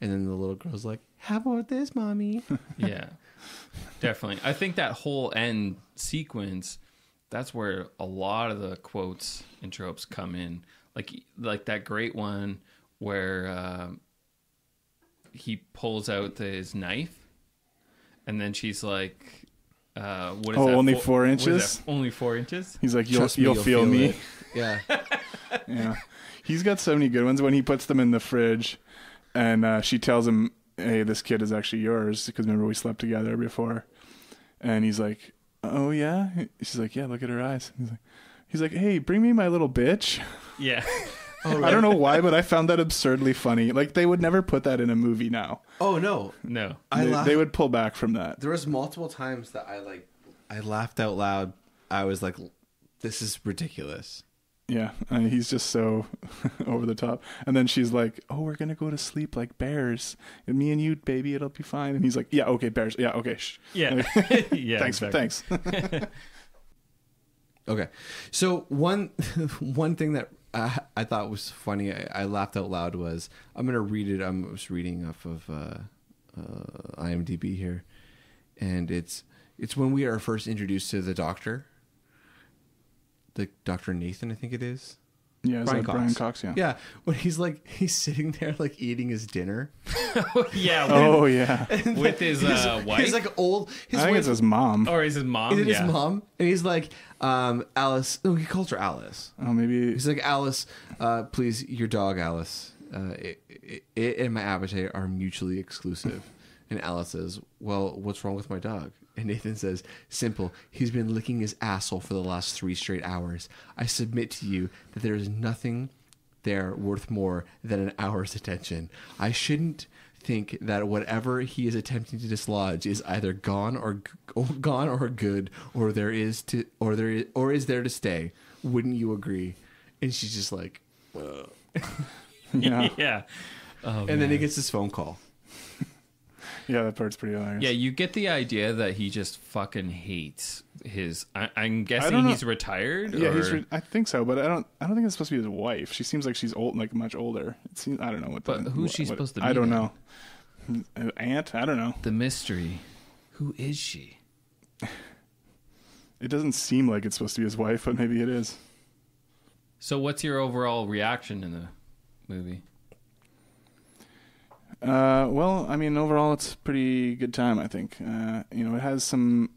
and then the little girl's like, "How about this, mommy?" Yeah, definitely. I think that whole end sequence, that's where a lot of the quotes and tropes come in. Like that great one where he pulls out his knife, and then she's like, "What is that? Only 4 inches? Only 4 inches?" He's like, "You'll feel me." Yeah, yeah. He's got so many good ones when he puts them in the fridge, and she tells him, "Hey, this kid is actually yours," because remember we slept together before, and he's like, "Oh yeah." She's like, "Yeah, look at her eyes." He's like, "Hey, bring me my little bitch." Yeah. I don't know why, but I found that absurdly funny. Like, they would never put that in a movie now. Oh, no. They would pull back from that. There was multiple times that I laughed out loud. I was like, this is ridiculous. Yeah, he's just so over the top. And then she's like, "Oh, we're going to go to sleep like bears. And me and you, baby, it'll be fine." And he's like, "Yeah, okay, bears. Yeah, okay. Shh." Yeah. Yeah. Thanks. Okay, so one thing that I thought was funny, I laughed out loud was, I'm gonna read it. I was reading off of IMDb here, and it's when we are first introduced to the doctor, the Dr. Nathan, I think it is. Yeah, Brian Cox. Yeah, when he's sitting there like eating his dinner. Yeah. With his wife. He's like old. I think it's his mom. Or is his mom? Is it his mom? And he's like, Alice. No, he calls her Alice. Oh, maybe he's like, "Alice, please, your dog, Alice. It and my appetite are mutually exclusive." And Alice says, "Well, what's wrong with my dog?" And Nathan says, "Simple. He's been licking his asshole for the last 3 straight hours. I submit to you that there is nothing there worth more than an hour's attention. I shouldn't think that whatever he is attempting to dislodge is either gone or good, or is there to stay. Wouldn't you agree?" And she's just like, "Whoa." Yeah. Yeah. Oh, and then he gets this phone call. Yeah, that part's pretty hilarious. Yeah, you get the idea that he just fucking hates his? I'm guessing he's retired. Yeah, or? I think so, but I don't think it's supposed to be his wife. She seems like she's old, like much older. It seems, I don't know what. But who's she supposed to be? I don't know. Aunt? I don't know. The mystery. Who is she? It doesn't seem like it's supposed to be his wife, but maybe it is. So, what's your overall reaction in the movie? Well, I mean, overall, it's a pretty good time, I think. It has some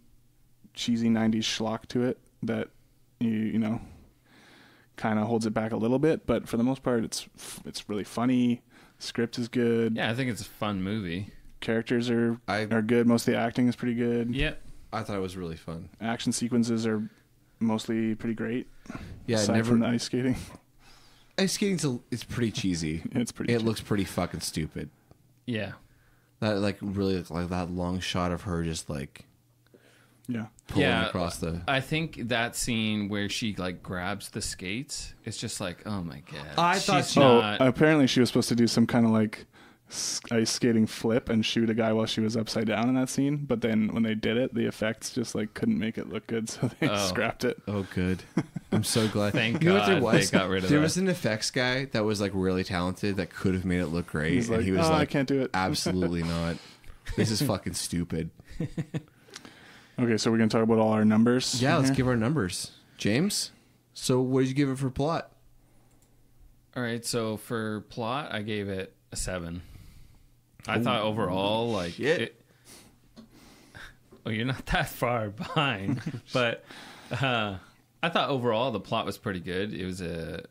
cheesy 90s schlock to it that, you know, kind of holds it back a little bit. But for the most part, it's really funny. Script is good. Yeah, I think it's a fun movie. Characters are good. Most of the acting is pretty good. Yep. I thought it was really fun. Action sequences are mostly pretty great. Yeah, aside from the ice skating. Ice skating it's pretty cheesy. It looks pretty fucking stupid. Yeah. That really like that long shot of her just pulling across the. I think that scene where she grabs the skates, it's just like, oh my god. I thought she's not. Apparently she was supposed to do some kind of ice skating flip and shoot a guy while she was upside down in that scene, but then when they did it, the effects just couldn't make it look good, so they scrapped it. Oh, good. I'm so glad. Thank God they got rid of that. There was an effects guy that was really talented that could have made it look great, and he was I can't do it. Absolutely not. This is fucking stupid. Okay, so we're gonna talk about all our numbers. Yeah, let's give our numbers. James, so what did you give it for plot? All right, so for plot, I gave it a 7. I thought overall, you're not that far behind, but I thought overall the plot was pretty good. It was a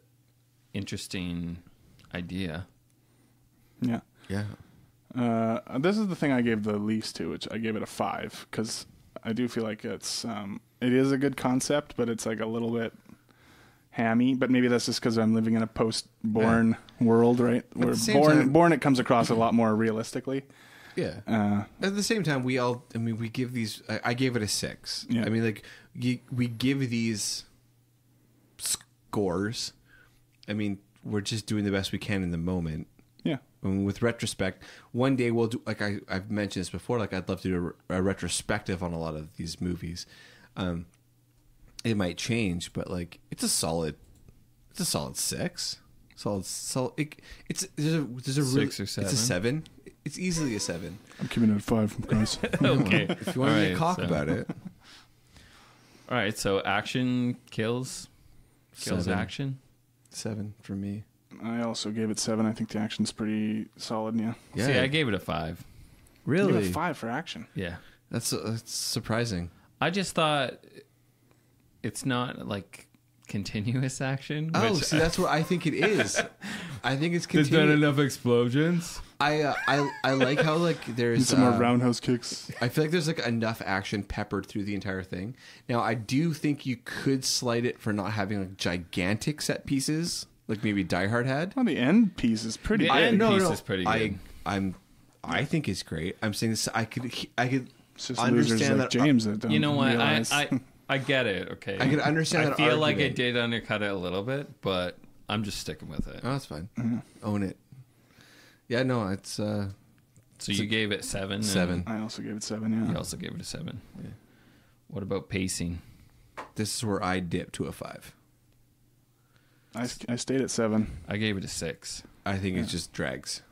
interesting idea. Yeah. Yeah. This is the thing I gave the least to, which I gave it a 5, because I do feel like it is a good concept, but it's a little bit hammy. But maybe that's just because I'm living in a post-born world, right? Where born it comes across a lot more realistically. Yeah. At the same time, we give these. I gave it a 6. Yeah. I mean, we give these scores. I mean, we're just doing the best we can in the moment. Yeah. And with retrospect, one day we'll do, I've mentioned this before, I'd love to do a retrospective on a lot of these movies. It might change, but it's a solid 6. There's a 6 or 7. It's a 7. It's easily a 7. I'm giving it a 5, guys. Okay. If you want to talk about it. All right, so action kills 7. Action. 7 for me. I also gave it 7. I think the action's pretty solid. Yeah. See, I gave it a 5. Really? You gave it a 5 for action. Yeah. That's surprising. I just thought it's not continuous action. Oh, see, that's what I think it is. I think it's continuous. There's not enough explosions. I like how there's need some more roundhouse kicks. I feel like there's enough action peppered through the entire thing. Now, I do think you could slight it for not having gigantic set pieces, like maybe Die Hard had. Well, the end piece is pretty. The end piece is pretty good. I think it's great. I'm saying this. I could it's just understand that James. That don't you know what? realize. I get it. Okay, I can understand. I that feel argument. like it did undercut it a little bit, but I'm just sticking with it. Oh, that's fine. Mm-hmm. Own it. Yeah, no, it's. So you gave it 7. 7. I also gave it 7. Yeah. You also gave it a 7. Yeah. What about pacing? This is where I dip to a 5. I stayed at 7. I gave it a 6. I think it just drags.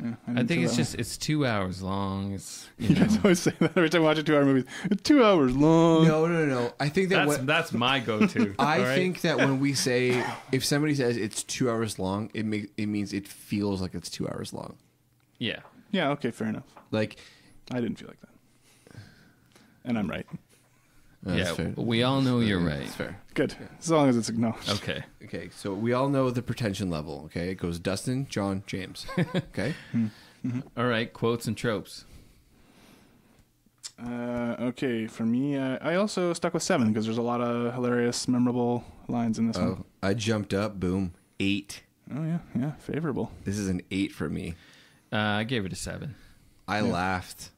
Yeah, I think it's 2 hours long. It's you guys always say that every time I watch a 2-hour movie. It's 2 hours long. No. I think that's my go-to. I think that when we say, if somebody says it's 2 hours long, it means it feels like it's 2 hours long. Yeah. Yeah. Okay. Fair enough. I didn't feel like that, and I'm right. Yeah. We all know you're right. That's fair. Good. As long as it's acknowledged. Okay. Okay. So we all know the pretension level. Okay. It goes Dustin, John, James. Okay. Mm-hmm. All right. Quotes and tropes. Okay. For me, I also stuck with 7 because there's a lot of hilarious, memorable lines in this one. I jumped up. Boom. 8. Oh yeah. Yeah. Favorable. This is an 8 for me. I gave it a 7. I laughed.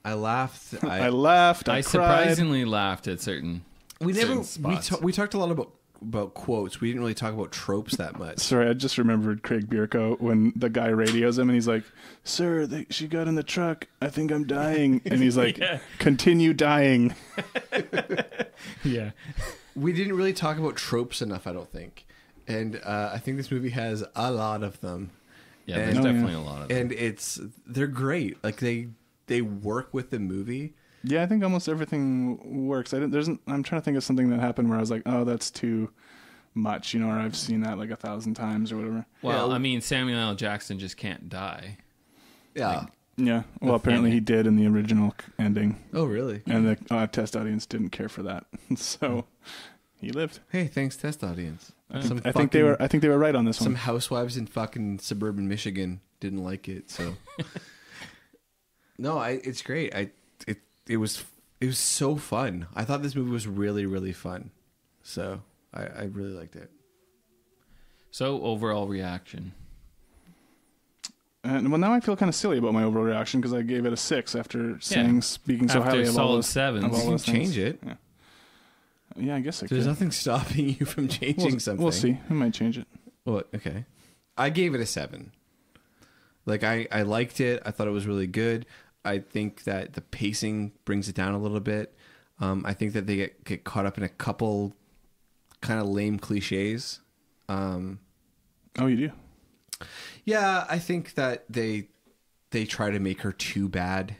I laughed. I cried. surprisingly laughed at certain. We talked a lot about about quotes. We didn't really talk about tropes that much. Sorry, I just remembered Craig Bierko when the guy radios him and he's like, "Sir, she got in the truck. I think I'm dying." And he's like, "Continue dying." Yeah. We didn't really talk about tropes enough, I don't think. And I think this movie has a lot of them. Yeah, there's definitely a lot of them. And they're great. Like they work with the movie. Yeah, I think almost everything works. I'm trying to think of something that happened where I was like, "Oh, that's too much," or I've seen that like 1,000 times or whatever. Well, I mean, Samuel L. Jackson just can't die. Yeah. Yeah. Well, apparently he did in the original ending. Oh, really? And the test audience didn't care for that, so he lived. Hey, thanks, test audience. I think they were right on this one. Some housewives in fucking suburban Michigan didn't like it, so. No, it's great. It was so fun. I thought this movie was really, really fun. So I really liked it. So overall reaction. And well, now I feel kind of silly about my overall reaction because I gave it a 6 after speaking so highly of all those. After solid 7s. You can change it. Yeah, I guess I could. There's nothing stopping you from changing something. We'll see. I might change it. Well, okay. I gave it a 7. Like I liked it. I thought it was really good. I think that the pacing brings it down a little bit. I think that they get caught up in a couple kind of lame cliches. Oh, you do? Yeah, I think that they try to make her too bad.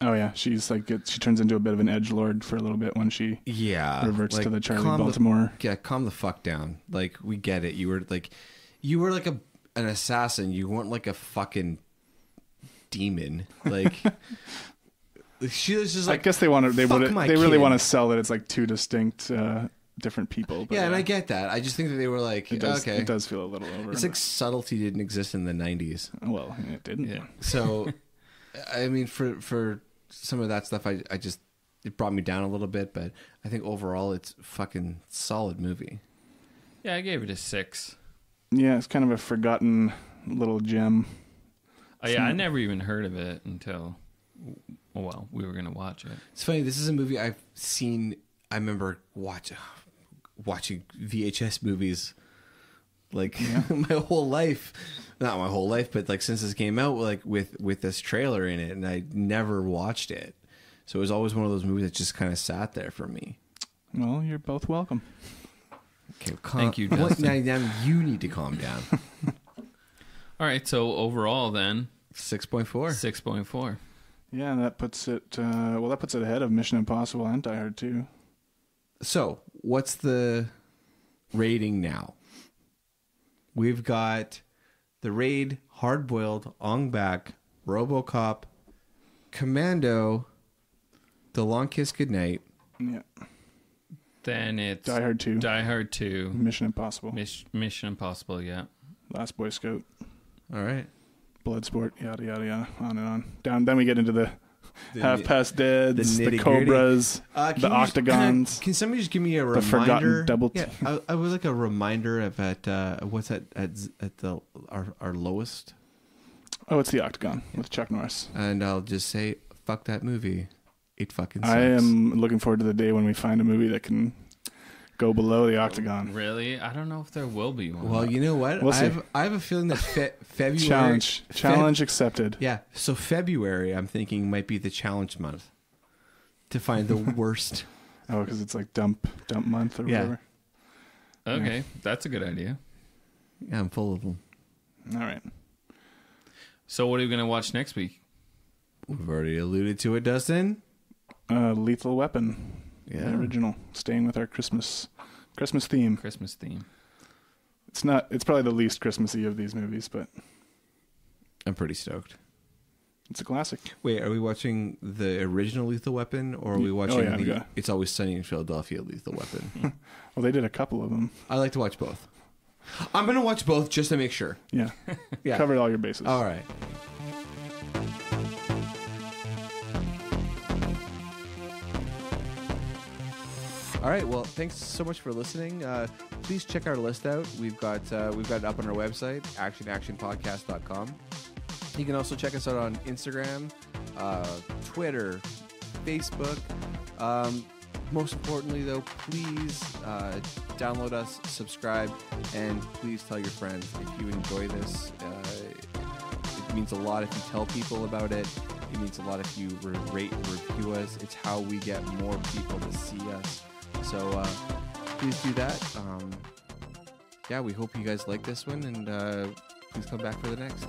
Oh yeah, she's like she turns into a bit of an edgelord for a little bit when she reverts to the Charlie Baltimore. Calm the fuck down. Like we get it. You were like an assassin. You weren't like a fucking demon. Like she was just like. I guess they really want to sell that it's like two distinct different people. But yeah, and I get that. I just think that they were like, it does feel a little over. It's like subtlety didn't exist in the 90s. Well, it didn't. Yeah. So, I mean, for some of that stuff, I just it brought me down a little bit, but I think overall it's a fucking solid movie. Yeah, I gave it a 6. Yeah, it's kind of a forgotten little gem. Oh yeah, I never even heard of it until we were gonna watch it. It's funny. This is a movie I've seen. I remember watching VHS movies like my whole life. Not my whole life, but like since this came out, like with this trailer in it, and I never watched it. So it was always one of those movies that just kind of sat there for me. Well, you're both welcome. Okay, thank you, Justin. Now you need to calm down. All right, so overall then 6.4. 6.4. Yeah, and that puts it ahead of Mission Impossible and Die Hard 2. So, what's the rating now? We've got The Raid, Hard Boiled, Ong Bak, RoboCop, Commando, The Long Kiss Goodnight. Yeah. Then it's Die Hard 2. Die Hard 2. Mission Impossible. Mission Impossible, yeah. Last Boy Scout. All right. Bloodsport, yada, yada, yada, on and on. Then we get into the Half Past Deads, the Cobras, the Octagons. Can somebody just give me a reminder? The Forgotten Double T. Yeah, I would like a reminder of what's at our lowest. Oh, it's the Octagon with Chuck Norris. And I'll just say, fuck that movie. It fucking sucks. I am looking forward to the day when we find a movie that can go below the Octagon. Really? I don't know if there will be one. Well, you know what? We'll see. I have a feeling that February... Challenge accepted. Yeah. So February, I'm thinking, might be the challenge month to find the worst. Oh, because it's like dump month or whatever. Okay. Yeah. That's a good idea. Yeah, I'm full of them. All right. So what are we going to watch next week? We've already alluded to it, Dustin. Lethal Weapon. Yeah. The original. Staying with our Christmas theme. Christmas theme. It's probably the least Christmassy of these movies, but I'm pretty stoked. It's a classic. Wait, are we watching the original Lethal Weapon, or are we watching the It's Always Sunny in Philadelphia Lethal Weapon? Well, they did a couple of them. I like to watch both. I'm going to watch both just to make sure. Yeah. Yeah. Covered all your bases. All right. All right. Well, thanks so much for listening. Please check our list out. We've got it up on our website, actionpodcast.com. You can also check us out on Instagram, Twitter, Facebook. most importantly, though, please download us, subscribe, and please tell your friends if you enjoy this. It means a lot if you tell people about it. It means a lot if you rate and review us. It's how we get more people to see us. So please do that. Yeah, we hope you guys like this one, and please come back for the next.